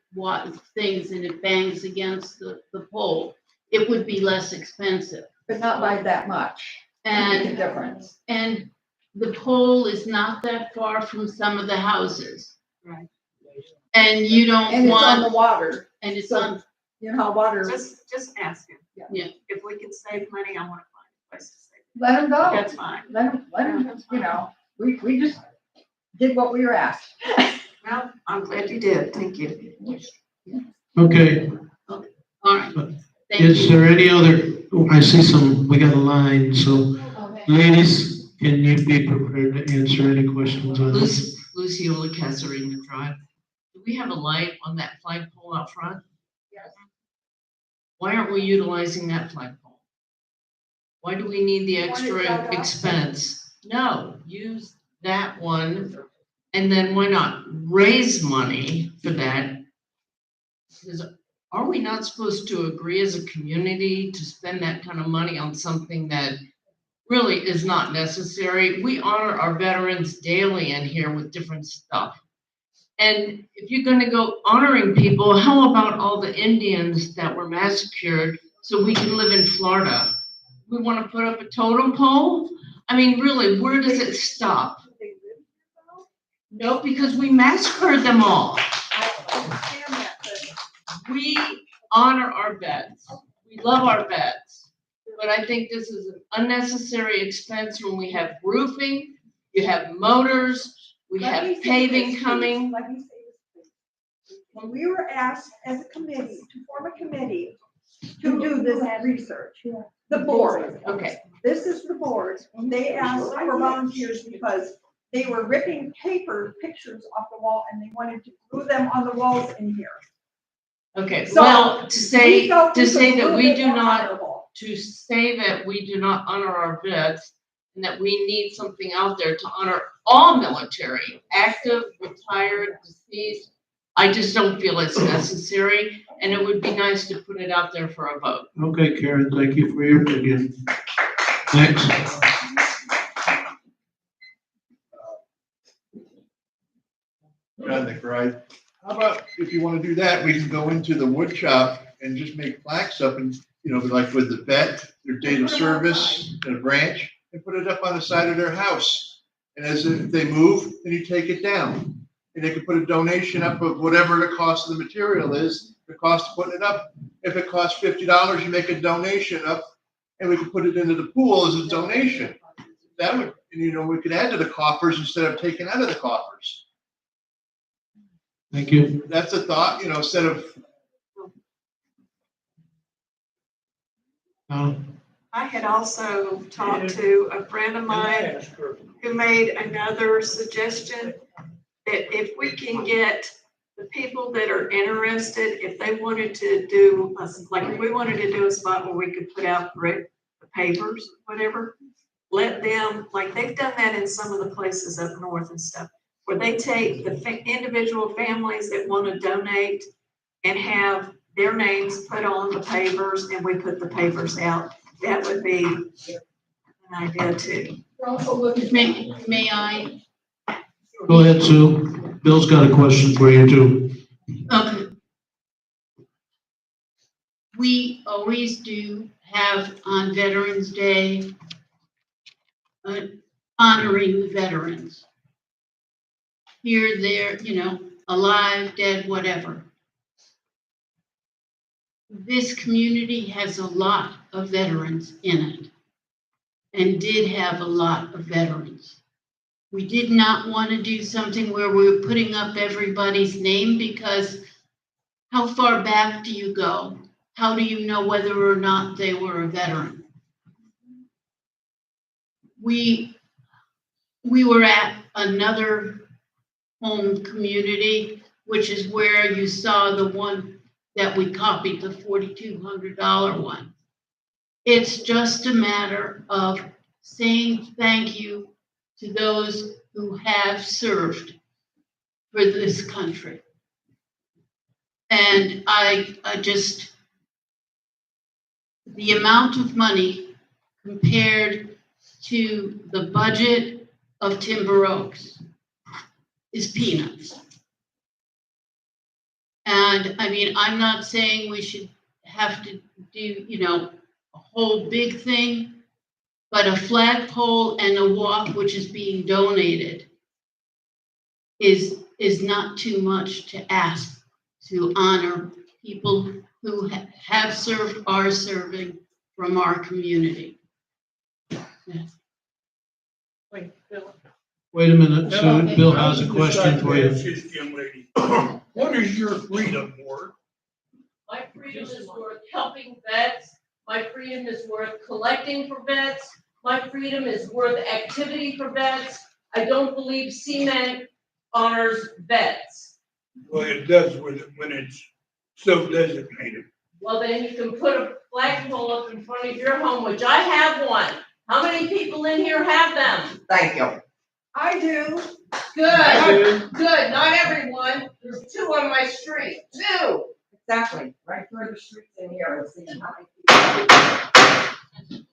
[SPEAKER 1] things and it bangs against the pole, it would be less expensive.
[SPEAKER 12] but not by that much. Make a
[SPEAKER 1] And,
[SPEAKER 12] difference.
[SPEAKER 1] and the pole is not that far from some of the houses.
[SPEAKER 9] Right.
[SPEAKER 1] And you don't
[SPEAKER 12] And it's on the
[SPEAKER 1] want,
[SPEAKER 12] water,
[SPEAKER 1] and it's
[SPEAKER 12] so-
[SPEAKER 1] on,
[SPEAKER 12] you know how water,
[SPEAKER 9] Just ask him.
[SPEAKER 1] Yeah.
[SPEAKER 9] If we can save money, I want to find a place to save.
[SPEAKER 12] let them go.
[SPEAKER 9] That's fine.
[SPEAKER 12] Let them, you know, we just did what we were asked.
[SPEAKER 9] Well, I'm glad you did. Thank you.
[SPEAKER 2] Okay,
[SPEAKER 1] all right. Thank
[SPEAKER 2] is
[SPEAKER 1] you.
[SPEAKER 2] there any other, I see some, we got a line, so ladies, can you be prepared to answer any questions on this?
[SPEAKER 13] Luciola Casuarina Drive. Do we have a light on that flagpole out front?
[SPEAKER 12] Yes.
[SPEAKER 13] Why aren't we utilizing that flagpole? Why do we need the
[SPEAKER 12] You want it dug
[SPEAKER 13] extra
[SPEAKER 12] up?
[SPEAKER 13] expense? No, use that one, and then why not raise money for that? Because are we not supposed to agree as a community to spend that kind of money on something that really is not necessary? We honor our veterans daily in here with different stuff. And if you're gonna go honoring people, how about all the Indians that were massacred so we can live in Florida? We wanna put up a totem pole? I mean, really, where does it stop? No, because we massacred them all.
[SPEAKER 12] I understand that, but
[SPEAKER 13] We honor our vets. We love our vets. But I think this is an unnecessary expense when we have roofing, you have motors, we
[SPEAKER 14] Let me
[SPEAKER 13] have
[SPEAKER 14] say
[SPEAKER 13] paving
[SPEAKER 14] this,
[SPEAKER 13] coming.
[SPEAKER 14] please. Let me say this, please. When we were asked as a committee, to form a committee to do this research, the board,
[SPEAKER 13] Okay,
[SPEAKER 14] this is the board, they asked for volunteers because they were ripping pictures off the wall and they wanted to glue them on the walls in here.
[SPEAKER 13] okay.
[SPEAKER 14] So,
[SPEAKER 13] Well,
[SPEAKER 14] We
[SPEAKER 13] to say
[SPEAKER 14] felt
[SPEAKER 13] that
[SPEAKER 14] this was a
[SPEAKER 13] we
[SPEAKER 14] little
[SPEAKER 13] do
[SPEAKER 14] bit more
[SPEAKER 13] not,
[SPEAKER 14] honorable.
[SPEAKER 13] to say that we do not honor our vets and that we need something out there to honor all military, active, retired, deceased, I just don't feel it's necessary, and it would be nice to put it out there for a vote.
[SPEAKER 2] Okay, Karen, thank you for your opinion. Next.
[SPEAKER 10] John McBride. How about if you want to do that, we can go into the wood shop and just make plaques up and, like with the vet, their date of service, and a branch, and put it up on the side of their house. And as if they move, then you take it down. And they can put a donation up of whatever the cost of the material is, the cost of putting it up. If it costs $50, you make a donation up, and we can put it into the pool as a donation. That would, we could add to the coffers instead of taking out of the coffers.
[SPEAKER 2] Thank you.
[SPEAKER 10] That's a thought, instead of,
[SPEAKER 9] I had also talked to a friend of mine who made another suggestion that if we can get the people that are interested, if they wanted to do, like if we wanted to do a spot where we could put out brick, the pavers, whatever, let them, like they've done that in some of the places up north and stuff, where they take the individual families that want to donate and have their names put on the pavers, and we put the pavers out. That would be an idea too.
[SPEAKER 1] May I?
[SPEAKER 2] Go ahead, Sue. Bill's got a question for you too.
[SPEAKER 1] Okay. We always do have on Veterans Day, honoring the veterans. Here, there, alive, dead, whatever. This community has a lot of veterans in it, and did have a lot of veterans. We did not want to do something where we were putting up everybody's name, because how far back do you go? How do you know whether or not they were a veteran? We were at another home community, which is where you saw the one that we copied, the $4,200 one. It's just a matter of saying thank you to those who have served for this country. And I just, the amount of money compared to the budget of Timber Oaks is peanuts. And I mean, I'm not saying we should have to do, a whole big thing, but a flagpole and a walk, which is being donated, is not too much to ask to honor people who have served, are serving from our community.
[SPEAKER 2] Wait a minute, Sue. Bill has a question for you.
[SPEAKER 5] Young lady, what is your freedom worth?
[SPEAKER 1] My freedom is worth helping vets. My freedom is worth collecting for vets. My freedom is worth activity for vets. I don't believe cement honors vets.
[SPEAKER 5] Well, it does with it when it's so designated.
[SPEAKER 1] Well, then you can put a flagpole up in front of your home, which I have one. How many people in here have them?
[SPEAKER 12] Thank you.
[SPEAKER 14] I do.
[SPEAKER 1] Good, good, not everyone. There's 2 on my street, 2.
[SPEAKER 12] Exactly, right through the streets in here, and see how many people.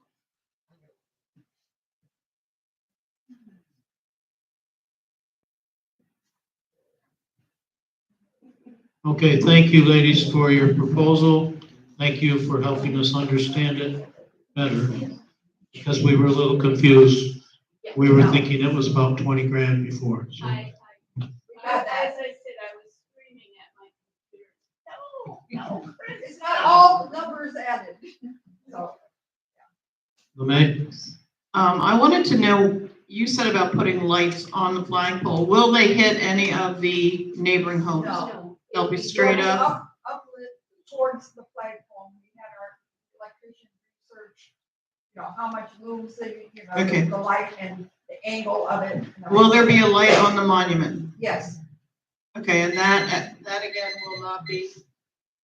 [SPEAKER 2] Okay, thank you, ladies, for your proposal. Thank you for helping us understand it better, because we were a little confused. We were thinking it was about 20 grand before. So.
[SPEAKER 1] As I said, I was screaming at my computer. No,
[SPEAKER 14] It's not all numbers added. So,
[SPEAKER 2] LeMay?
[SPEAKER 3] I wanted to know, you said about putting lights on the flagpole. Will they hit any of the neighboring homes?
[SPEAKER 14] no.
[SPEAKER 3] They'll be straight up?
[SPEAKER 14] Uplit towards the flagpole. We had our electrician research, how much looms
[SPEAKER 3] Okay.
[SPEAKER 14] the light and the angle of it.
[SPEAKER 3] Will there be a light on the monument?
[SPEAKER 14] Yes,
[SPEAKER 3] Okay, and that again will not be,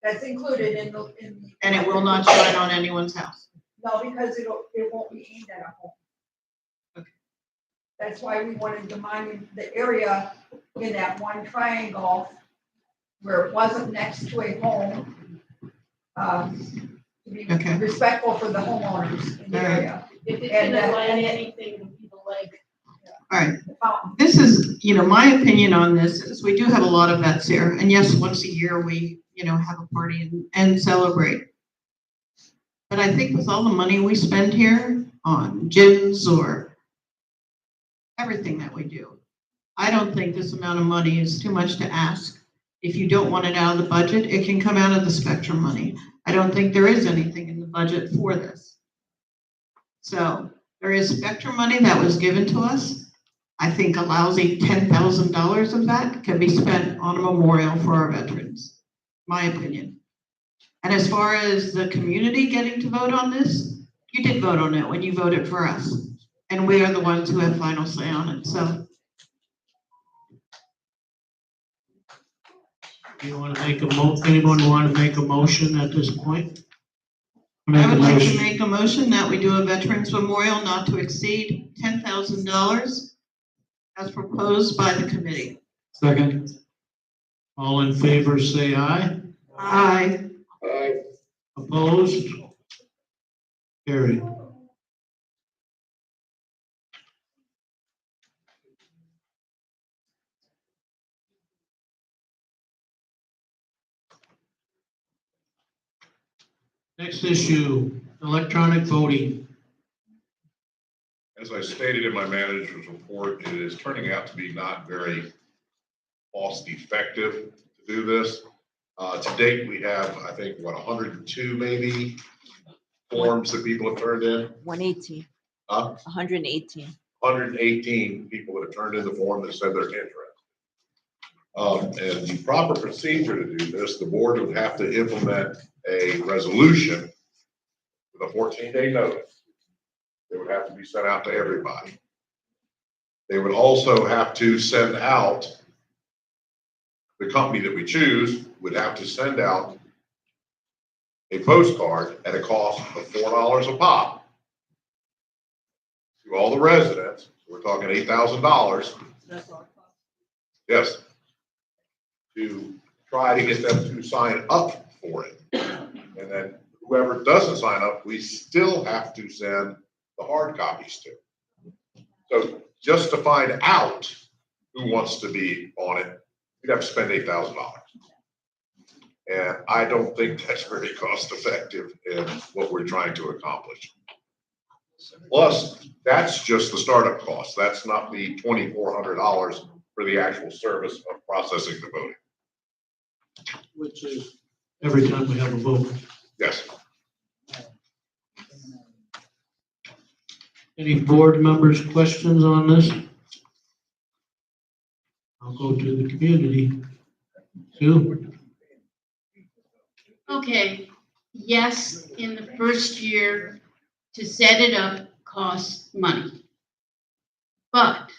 [SPEAKER 14] that's included in the.
[SPEAKER 3] and it will not shine on anyone's house?
[SPEAKER 14] No, because it won't be aimed at a home.
[SPEAKER 3] Okay.
[SPEAKER 14] That's why we wanted the monument, the area in that one triangle where it wasn't next to a home. To be
[SPEAKER 3] Okay.
[SPEAKER 14] respectful for the homeowners in the
[SPEAKER 3] All right.
[SPEAKER 14] area.
[SPEAKER 1] If it's
[SPEAKER 14] And,
[SPEAKER 1] gonna light anything that people like.
[SPEAKER 3] All right.
[SPEAKER 14] The fountain.
[SPEAKER 3] This is, my opinion on this is we do have a lot of vets here, and yes, once a year we, have a party and celebrate. But I think with all the money we spend here on gyms or everything that we do, I don't think this amount of money is too much to ask. If you don't want it out of the budget, it can come out of the Spectrum money. I don't think there is anything in the budget for this. So there is Spectrum money that was given to us. I think a lousy $10,000 of that can be spent on a memorial for our veterans, my opinion. And as far as the community getting to vote on this, you did vote on it when you voted for us. And we are the ones who have final say on it, so.
[SPEAKER 2] Anyone want to make a motion at this point?
[SPEAKER 3] I would like to make a motion that we do a Veterans Memorial not to exceed $10,000 as proposed by the committee.
[SPEAKER 2] Second. All in favor, say aye.
[SPEAKER 3] Aye.
[SPEAKER 2] Opposed? Carried. Next issue, electronic voting.
[SPEAKER 4] As I stated in my manager's report, it is turning out to be not very cost effective to do this. To date, we have, I think, 102 maybe forms that people have turned in.
[SPEAKER 7] 118,
[SPEAKER 4] Huh?
[SPEAKER 7] 118.
[SPEAKER 4] 118 people that have turned in the form that said they're interested. And the proper procedure to do this, the board would have to implement a resolution with a 14-day notice. It would have to be sent out to everybody. They would also have to send out, the company that we choose would have to send out a postcard at a cost of $4 a pop to all the residents. We're talking $8,000.
[SPEAKER 3] That's all.
[SPEAKER 4] Yes. To try to get them to sign up for it. And then whoever doesn't sign up, we still have to send the hard copies to. So just to find out who wants to be on it, you'd have to spend $8,000. And I don't think that's very cost effective in what we're trying to accomplish. Plus, that's just the startup cost. That's not the $2,400 for the actual service of processing the voting.
[SPEAKER 2] Which is every time we have a vote.
[SPEAKER 4] Yes.
[SPEAKER 2] Any board members' questions on this? I'll go to the community. Sue?
[SPEAKER 1] Okay, yes, in the first year, to set it up costs money. But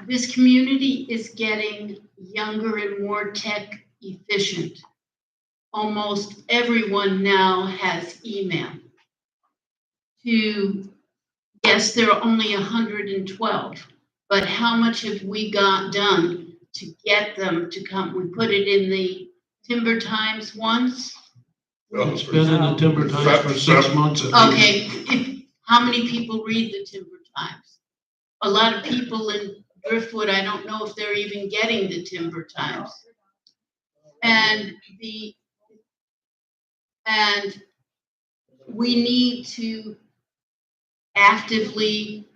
[SPEAKER 1] this community is getting younger and more tech efficient. Almost everyone now has email. Yes, there are only 112, but how much have we got done to get them to come? We put it in the Timber Times once.
[SPEAKER 2] It's been in the Timber Times for 6 months at least.
[SPEAKER 1] Okay, how many people read the Timber Times? A lot of people in Driftwood, I don't know if they're even getting the Timber Times. And we need to actively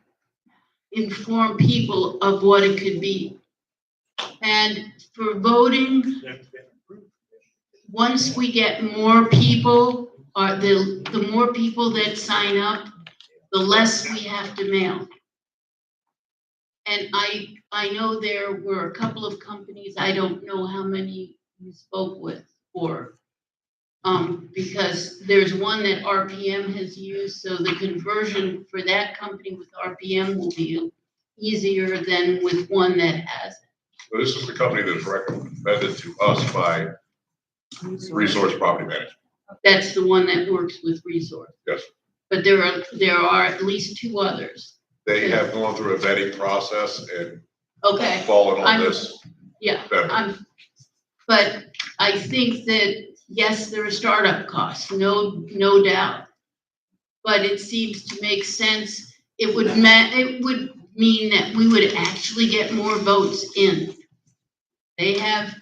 [SPEAKER 1] inform people of what it could be. And for voting, once we get more people, or the more people that sign up, the less we have to mail. And I know there were a couple of companies, I don't know how many you spoke with, or because there's one that RPM has used, so the conversion for that company with RPM will be easier than with one that hasn't.
[SPEAKER 4] So this is the company that's recommended to us by Resource Property Management.
[SPEAKER 1] That's the one that works with Resource.
[SPEAKER 4] Yes.
[SPEAKER 1] But there are at least two others.
[SPEAKER 4] They have gone through a vetting process and
[SPEAKER 1] Okay.
[SPEAKER 4] fallen on this.
[SPEAKER 1] Yeah,
[SPEAKER 4] vendor.
[SPEAKER 1] I'm But I think that, yes, there are startup costs, no doubt. But it seems to make sense. It would mean that we would actually get more votes in. They have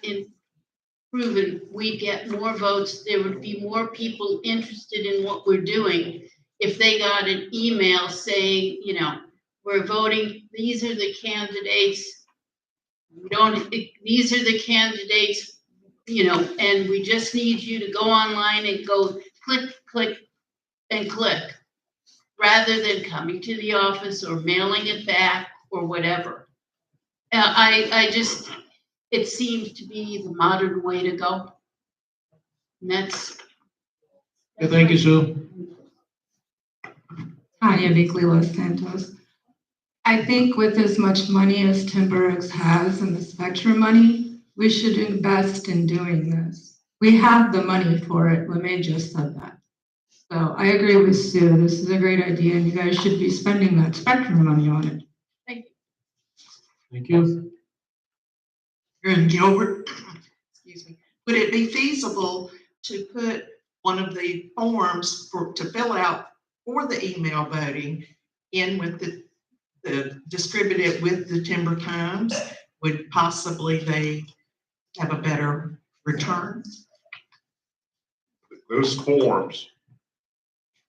[SPEAKER 1] proven we'd get more votes. There would be more people interested in what we're doing if they got an email saying, you know, we're voting, these are the candidates. These are the candidates, you know, and we just need you to go online and go click, click, and click, rather than coming to the office or mailing it back or whatever. I just, it seems to be the modern way to go. And that's.
[SPEAKER 2] Okay, thank you, Sue.
[SPEAKER 15] Tanya Bigley Los Santos. I think with as much money as Timberx has and the Spectrum money, we should invest in doing this. We have the money for it. LeMay just said that. So I agree with Sue. This is a great idea and you guys should be spending that Spectrum money on it.
[SPEAKER 1] Thank you.
[SPEAKER 2] Thank you.
[SPEAKER 16] And Gilbert, excuse me, would it be feasible to put one of the forms to fill out for the email voting in with the distribute it with the Timber Times? Would possibly they have a better return?
[SPEAKER 4] Those forms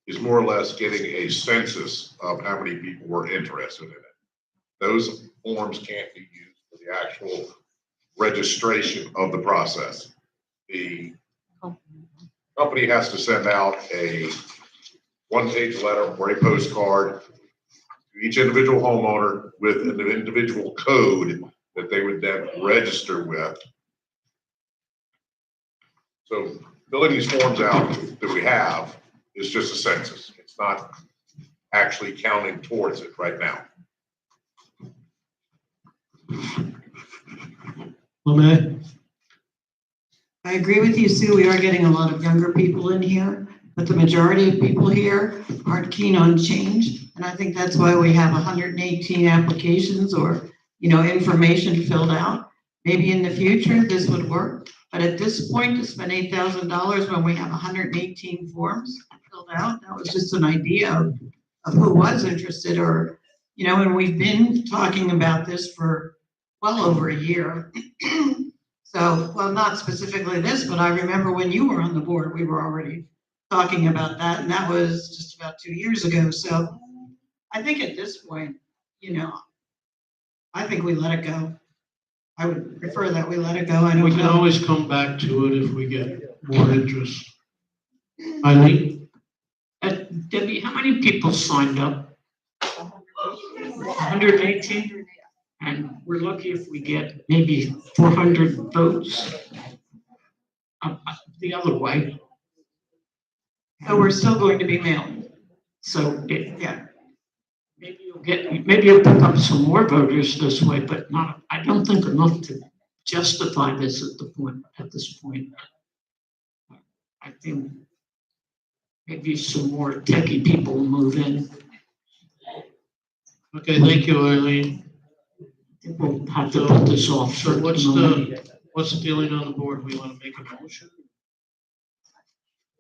[SPEAKER 4] is more or less getting a census of how many people were interested in it. Those forms can't be used for the actual registration of the process. The company has to send out a one-page letter or a postcard to each individual homeowner with an individual code that they would then register with. So filling these forms out that we have is just a census. It's not actually counting towards it right now.
[SPEAKER 2] LeMay?
[SPEAKER 3] I agree with you, Sue. We are getting a lot of younger people in here, but the majority of people here aren't keen on change. And I think that's why we have 118 applications or, you know, information filled out. Maybe in the future this would work, but at this point to spend $8,000 when we have 118 forms filled out, that was just an idea of who was interested or, you know, and we've been talking about this for well over a year. So, well, not specifically this, but I remember when you were on the board, we were already talking about that, and that was just about 2 years ago. So I think at this point, you know, I think we let it go. I would prefer that we let it go. I don't know.
[SPEAKER 2] We can always come back to it if we get more interest. Eileen?
[SPEAKER 13] Debbie, how many people signed up? 118? And we're lucky if we get maybe 400 votes the other way.
[SPEAKER 3] So we're still going to be mailing.
[SPEAKER 13] So
[SPEAKER 3] Yeah.
[SPEAKER 13] maybe you'll pick up some more voters this way, but not, I don't think enough to justify this at this point. I think maybe some more techie people will move in.
[SPEAKER 2] Okay, thank you, Eileen.
[SPEAKER 13] We'll have to put this off.
[SPEAKER 2] So what's the feeling on the board? We want to make a motion?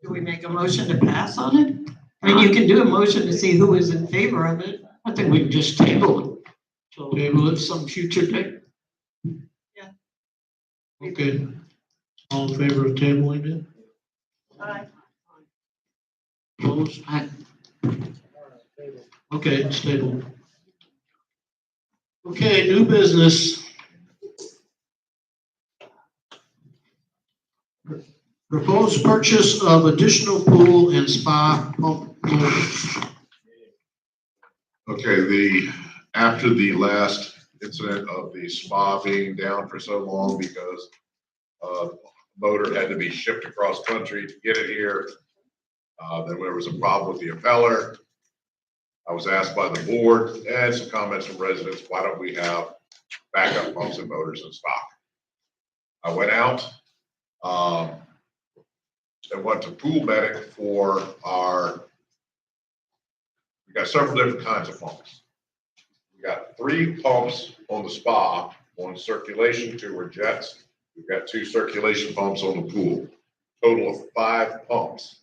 [SPEAKER 3] Do we make a motion to pass on it? I mean, you can do a motion to see who is in favor of it.
[SPEAKER 13] I think we can just table it. So
[SPEAKER 2] Table it.
[SPEAKER 13] some future date.
[SPEAKER 2] Okay. All in favor of tabling it?
[SPEAKER 3] Aye.
[SPEAKER 2] Opposed? Okay, it's tabled. Okay, new business. Proposed purchase of additional pool and spa pump motors.
[SPEAKER 4] Okay, after the last incident of the spa being down for so long because motor had to be shipped across country to get it here. Then there was a problem with the impeller. I was asked by the board and some comments from residents, why don't we have backup pumps and motors in stock? I went out and went to Pool Medic for we got several different kinds of pumps. We got 3 pumps on the spa, 1 circulation, 2 are jets. We've got 2 circulation pumps on the pool, total of 5 pumps.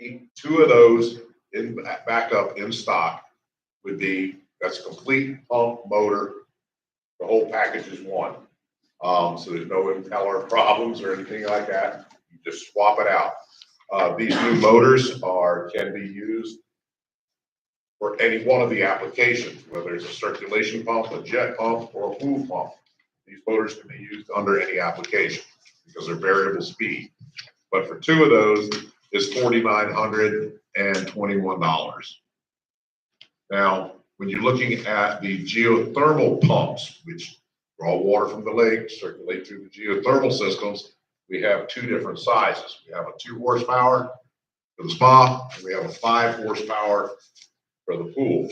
[SPEAKER 4] Keep 2 of those in backup in stock would be, that's complete pump, motor, the whole package is one. So there's no impeller problems or anything like that. You just swap it out. These new motors can be used for any one of the applications, whether it's a circulation pump, a jet pump, or a pool pump. These motors can be used under any application because they're variable speed. But for 2 of those, it's $4,921. Now, when you're looking at the geothermal pumps, which draw water from the lake, circulate through the geothermal systems, we have 2 different sizes. We have a 2 horsepower for the spa, and we have a 5 horsepower for the pool.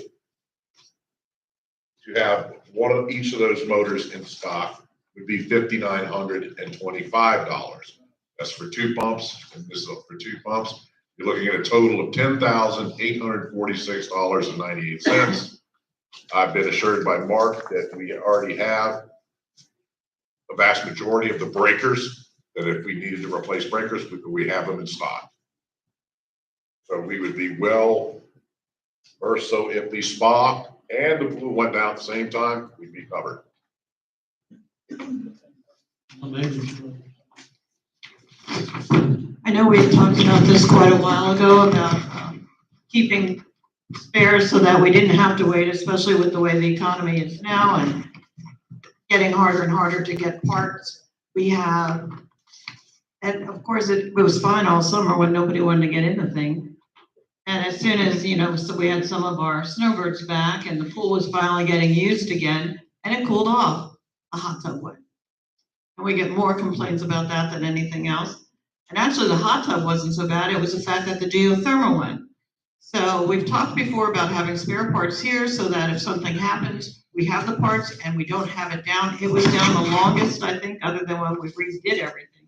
[SPEAKER 4] To have one of each of those motors in stock would be $5,925. That's for 2 pumps, and this is for 2 pumps. You're looking at a total of $10,846.98. I've been assured by Mark that we already have the vast majority of the breakers, that if we needed to replace breakers, we have them in stock. So we would be well versed. So if the spa and the pool went down at the same time, we'd be covered.
[SPEAKER 2] Amazing.
[SPEAKER 3] I know we had talked about this quite a while ago, about keeping spares so that we didn't have to wait, especially with the way the economy is now and getting harder and harder to get parts. We have, and of course, it was fine all summer when nobody wanted to get in the thing. And as soon as, so we had some of our snowbirds back and the pool was finally getting used again, and it cooled off, a hot tub went. And we get more complaints about that than anything else. And actually, the hot tub wasn't so bad. It was the fact that the geothermal went. So we've talked before about having spare parts here so that if something happens, we have the parts and we don't have it down. It was down the longest, I think, other than when we redid everything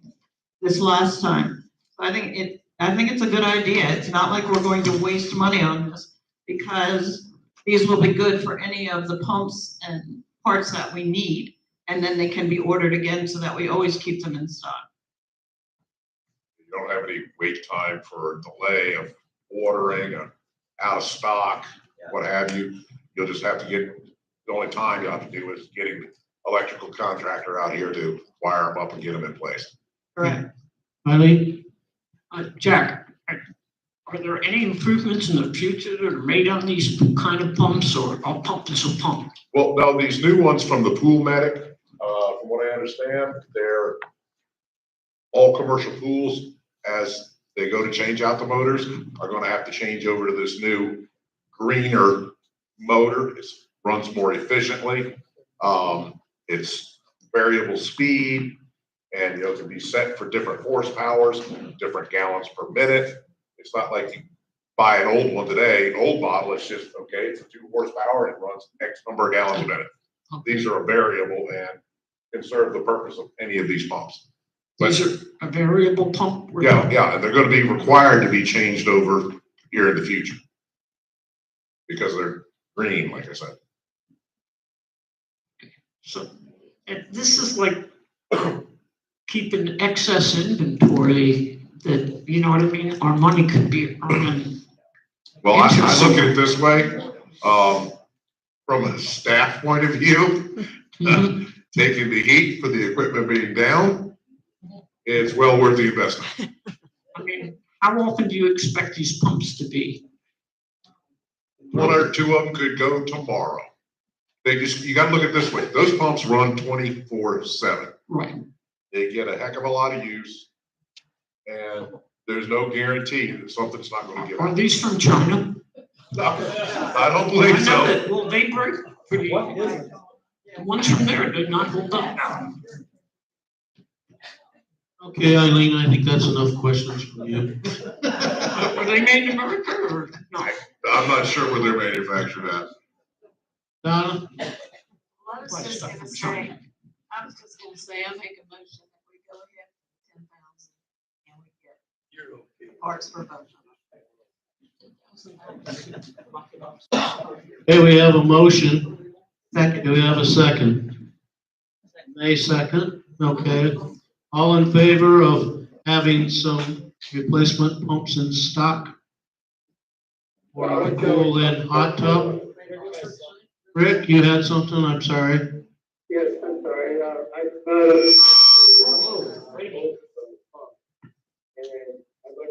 [SPEAKER 3] this last time. So I think it's a good idea. It's not like we're going to waste money on this, because these will be good for any of the pumps and parts that we need. And then they can be ordered again so that we always keep them in stock.
[SPEAKER 4] You don't have any wait time for delay of ordering, out of stock, what have you. You'll just have to the only time you'll have to do is getting the electrical contractor out here to wire them up and get them in place.
[SPEAKER 3] Correct.
[SPEAKER 2] Eileen?
[SPEAKER 5] Jack, are there any improvements in the future that are made on these kind of pumps, or a pump is a pump?
[SPEAKER 4] Well, no, these new ones from the Pool Medic, from what I understand, they're all commercial pools, as they go to change out the motors, are going to have to change over to this new greener motor. It runs more efficiently. It's variable speed, and it can be set for different horsepowers, different gallons per minute. It's not like you buy an old one today, an old bottle, it's just, okay, it's a 2 horsepower and it runs X number of gallons a minute. These are a variable and can serve the purpose of any of these pumps.
[SPEAKER 5] These are a variable pump?
[SPEAKER 4] Yeah, and they're going to be required to be changed over here in the future because they're green, like I said.
[SPEAKER 5] So, and this is like keeping excess inventory that, you know what I mean? Our money could be earning.
[SPEAKER 4] Well, I look at it this way, from a staff point of view, taking the heat for the equipment being down, it's well worth the investment.
[SPEAKER 5] I mean, how often do you expect these pumps to be?
[SPEAKER 4] 1 or 2 of them could go tomorrow. You gotta look at it this way. Those pumps run 24/7.
[SPEAKER 5] Right.
[SPEAKER 4] They get a heck of a lot of use, and there's no guarantee that something's not gonna give
[SPEAKER 5] Are
[SPEAKER 4] out.
[SPEAKER 5] these from China?
[SPEAKER 4] No, I don't believe so.
[SPEAKER 5] Well, they break pretty. The ones from there did not hold up now.
[SPEAKER 2] Okay, Eileen, I think that's enough questions for you.
[SPEAKER 5] Were they made in America or not?
[SPEAKER 4] I'm not sure where they're manufactured at.
[SPEAKER 2] Donna?
[SPEAKER 9] I was just gonna say, I make a motion that we go ahead with 10,000 and we get parts for both of them.
[SPEAKER 2] Okay, we have a motion. Do we have a second? May second. Okay. All in favor of having some replacement pumps in stock for our pool and hot tub? Rick, you had something? I'm sorry.
[SPEAKER 6] Yes, I'm sorry, and I'd like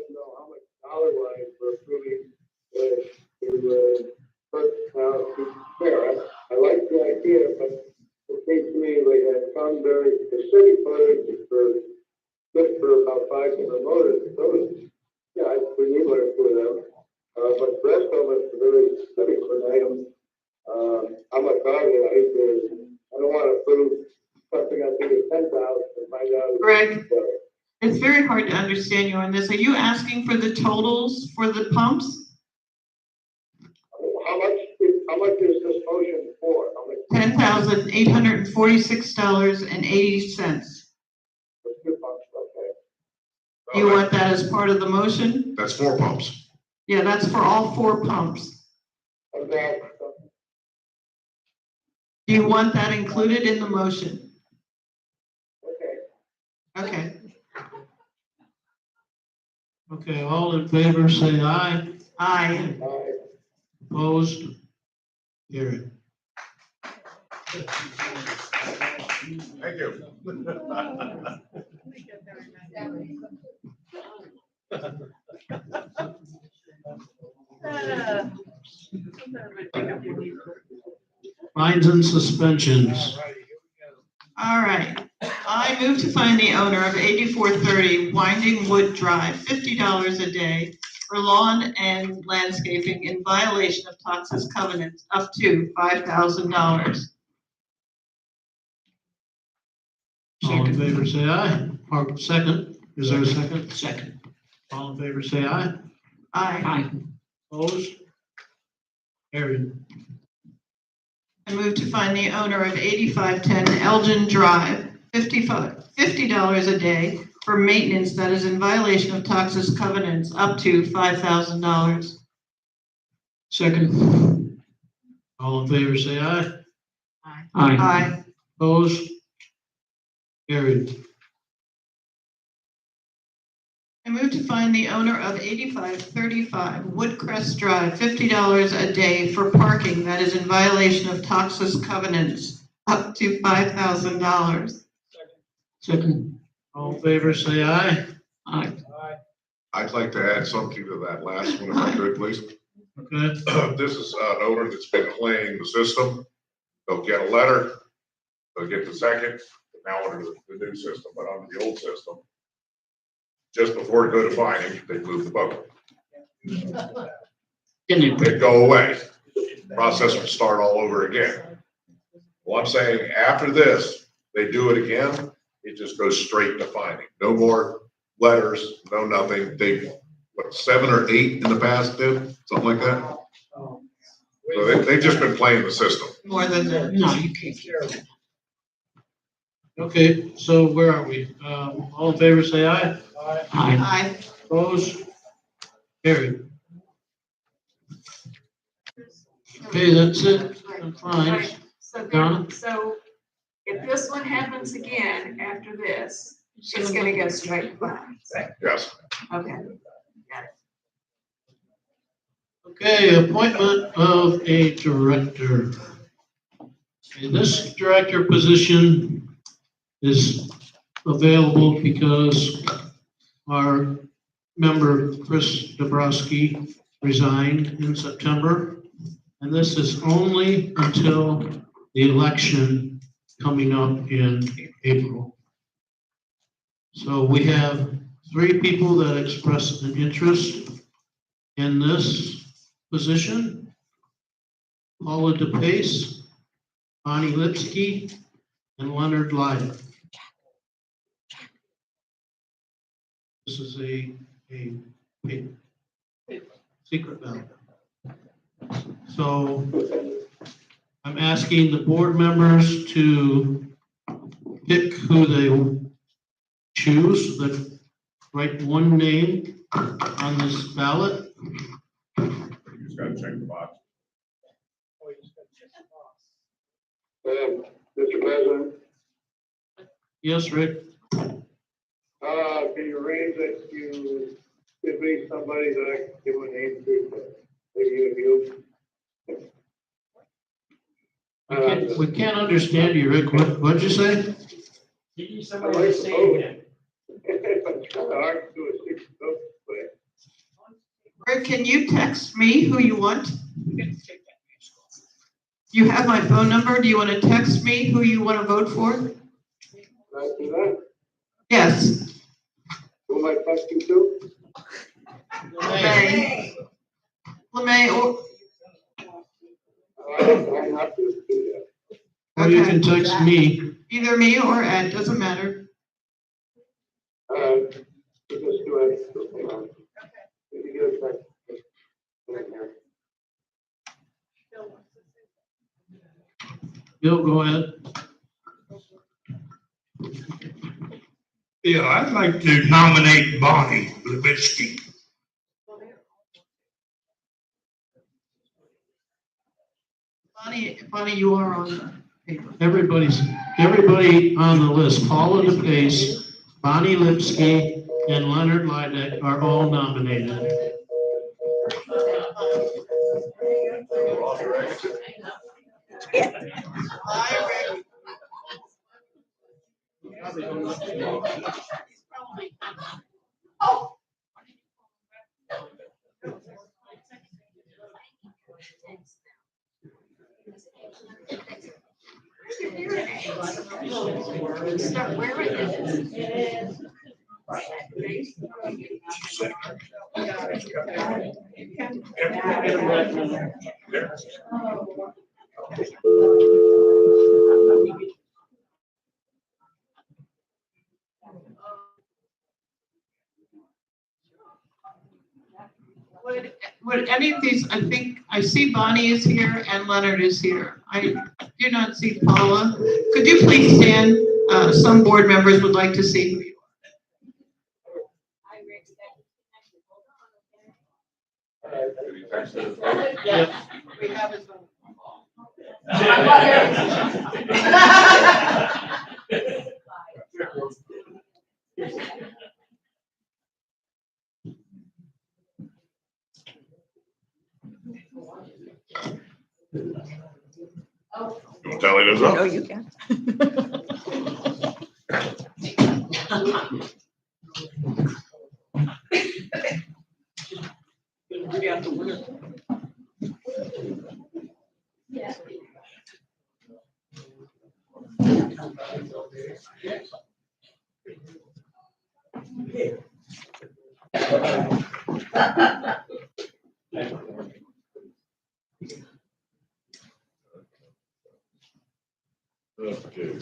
[SPEAKER 6] to know how much dollar wise we're approving to fair. I like the idea, but it seems to me like that Sunbury, the city motors for good for about 5 different motors. Those, yeah, we need one for them. But the rest of them is very specific for items. How much are they? I don't want to approve something I think is 10,000 and find out.
[SPEAKER 9] Greg, it's very hard to understand you on this. Are you asking for the totals for the pumps?
[SPEAKER 6] How much is this motion for?
[SPEAKER 9] $10,846.80. Do you want that as part of the motion?
[SPEAKER 4] That's 4 pumps.
[SPEAKER 9] Yeah, that's for all 4 pumps.
[SPEAKER 6] Okay.
[SPEAKER 9] Do you want that included in the motion? Okay.
[SPEAKER 2] Okay, all in favor, say aye.
[SPEAKER 9] Aye.
[SPEAKER 2] Opposed? Carried.
[SPEAKER 4] Thank you.
[SPEAKER 2] Fines and suspensions.
[SPEAKER 9] All right. I move to find the owner of 8430 Winding Wood Drive $50 a day for lawn and landscaping in violation of Tox's covenants up to $5,000.
[SPEAKER 2] All in favor, say aye. Or second, is there a second? Second. All in favor, say aye.
[SPEAKER 9] Aye.
[SPEAKER 2] Opposed? Carried.
[SPEAKER 9] I move to find the owner of 8510 Elgin Drive $50 a day for maintenance that is in violation of Tox's covenants up to $5,000.
[SPEAKER 2] Second. All in favor, say aye.
[SPEAKER 9] Aye.
[SPEAKER 2] Opposed? Carried.
[SPEAKER 9] I move to find the owner of 8535 Woodcrest Drive $50 a day for parking that is in violation of Tox's covenants up to $5,000.
[SPEAKER 2] Second. All in favor, say aye.
[SPEAKER 7] Aye.
[SPEAKER 4] I'd like to add something to that last one, if I could, please.
[SPEAKER 2] Okay.
[SPEAKER 4] This is an owner that's been playing the system. They'll get a letter, they'll get the second, now under the new system, but under the old system. Just before to go to finding, they move the boat. They go away. Process will start all over again. Well, I'm saying after this, they do it again, it just goes straight to finding. No more letters, no nothing. They, what, 7 or 8 in the past did, something like that? So they've just been playing the system.
[SPEAKER 9] More than that.
[SPEAKER 7] No, you can't hear it.
[SPEAKER 2] Okay, so where are we? All in favor, say aye.
[SPEAKER 7] Aye.
[SPEAKER 9] Aye.
[SPEAKER 2] Opposed? Carried. Okay, that's it. Fine.
[SPEAKER 9] Right.
[SPEAKER 2] Donna?
[SPEAKER 9] So if this one happens again after this, it's gonna go straight to fines.
[SPEAKER 4] Yes.
[SPEAKER 9] Okay.
[SPEAKER 2] Okay, appointment of a director. Okay, this director position is available because our member Chris Dabrowski resigned in September. And this is only until the election coming up in April. So we have 3 people that expressed an interest in this position. Paula DePace, Bonnie Lipsky, and Leonard Lyda. This is a secret ballot. So I'm asking the board members to pick who they choose, that write one name on this ballot.
[SPEAKER 4] You just gotta check the box.
[SPEAKER 6] Mr. President,
[SPEAKER 2] Yes, Rick?
[SPEAKER 6] Can you arrange that you give me somebody that I can give a name to, maybe of you?
[SPEAKER 2] We can't understand you, Rick. What'd you say?
[SPEAKER 5] You need somebody to say again.
[SPEAKER 6] It's kind of hard to do a six vote, but
[SPEAKER 9] Rick, can you text me who you want? You have my phone number. Do you want to text me who you want to vote for?
[SPEAKER 6] can I do that?
[SPEAKER 9] Yes.
[SPEAKER 6] Who am I texting to?
[SPEAKER 9] LeMay. LeMay, or,
[SPEAKER 6] I have to do that.
[SPEAKER 2] Or you can text me.
[SPEAKER 9] either me or Ed, doesn't matter.
[SPEAKER 6] We'll just do it. If you get a text.
[SPEAKER 2] Bill, go ahead.
[SPEAKER 17] Yeah, I'd like to nominate Bonnie Levitsky.
[SPEAKER 9] Bonnie, you are on the paper.
[SPEAKER 2] Everybody on the list. Paula DePace, Bonnie Lipsky, and Leonard Lydek are all nominated.
[SPEAKER 9] Start wearing it. Would any of these, I think, I see Bonnie is here and Leonard is here. I do not see Paula. Could you please stand? Some board members would like to see who you are. Yes, we have his phone.
[SPEAKER 4] Don't tell me this up.
[SPEAKER 7] No, you can.
[SPEAKER 4] Okay.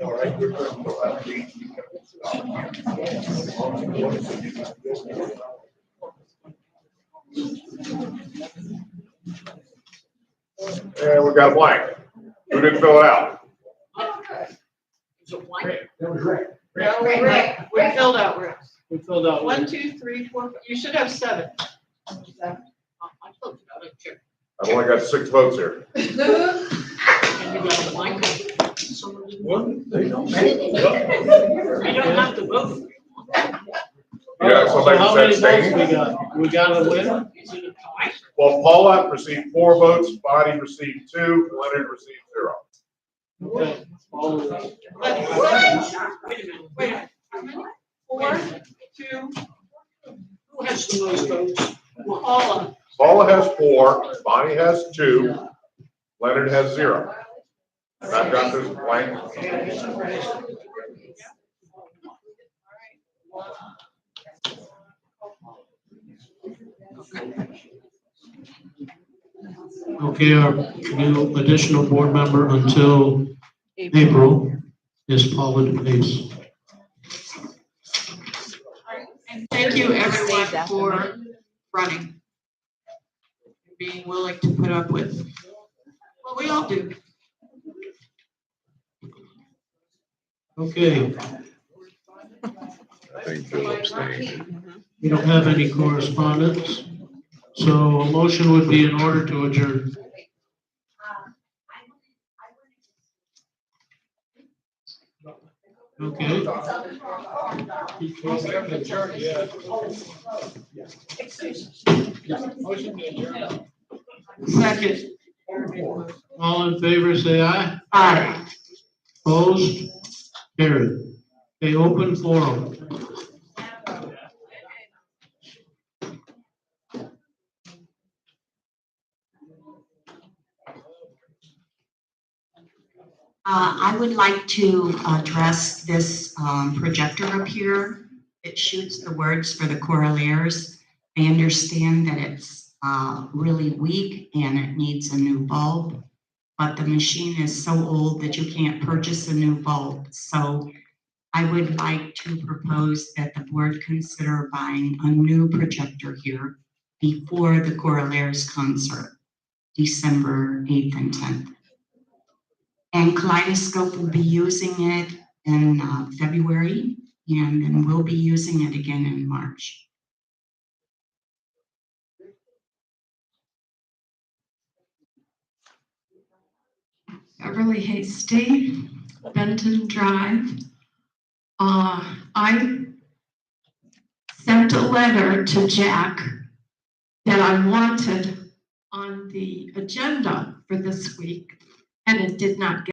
[SPEAKER 4] All right, we're good. And we got a blank. Who didn't fill it out?
[SPEAKER 5] That was right.
[SPEAKER 9] No, Rick, we filled out Rick.
[SPEAKER 11] We filled out.
[SPEAKER 9] 1, 2, 3, 4, you should have 7.
[SPEAKER 13] I filled it out, I checked.
[SPEAKER 4] I've only got 6 votes here.
[SPEAKER 13] And you got the mic. Someone didn't want
[SPEAKER 5] They don't.
[SPEAKER 13] it. You don't have to vote.
[SPEAKER 4] Yeah,
[SPEAKER 2] So
[SPEAKER 4] somebody
[SPEAKER 2] how
[SPEAKER 4] said
[SPEAKER 2] many votes
[SPEAKER 4] staying.
[SPEAKER 2] we got? We got a winner?
[SPEAKER 13] Is it a tie?
[SPEAKER 4] Well, Paula received 4 votes, Bonnie received 2, Leonard received 0.
[SPEAKER 2] Okay. All of us.
[SPEAKER 9] Wait a minute, wait a minute. How many? 4, 2,
[SPEAKER 13] Who has the most votes?
[SPEAKER 9] Paula.
[SPEAKER 4] Paula has 4, Bonnie has 2, Leonard has 0. And I've got this blank.
[SPEAKER 2] Okay, our new additional board member until April is Paula DePace.
[SPEAKER 9] you everyone for running. Being willing to put up with what we all do.
[SPEAKER 2] Okay,
[SPEAKER 4] I think Bill abstained.
[SPEAKER 2] we don't have any correspondence, so a motion would be in order to adjourn. Okay,
[SPEAKER 13] Second.
[SPEAKER 2] all in favor, say aye.
[SPEAKER 13] Aye.
[SPEAKER 2] Opposed? Carried. Okay, open forum.
[SPEAKER 18] I would like to address this projector up here. It shoots the words for the Coraliers. I understand that it's really weak and it needs a new bulb, but the machine is so old that you can't purchase a new bulb. So I would like to propose that the board consider buying a new projector here before the Coraliers concert, December 8th and 10th. And Kaleidoscope will be using it in February, and then we'll be using it again in March.
[SPEAKER 15] Beverly Hasty, Benton Drive. I sent a letter to Jack that I wanted on the agenda for this week, and it did not get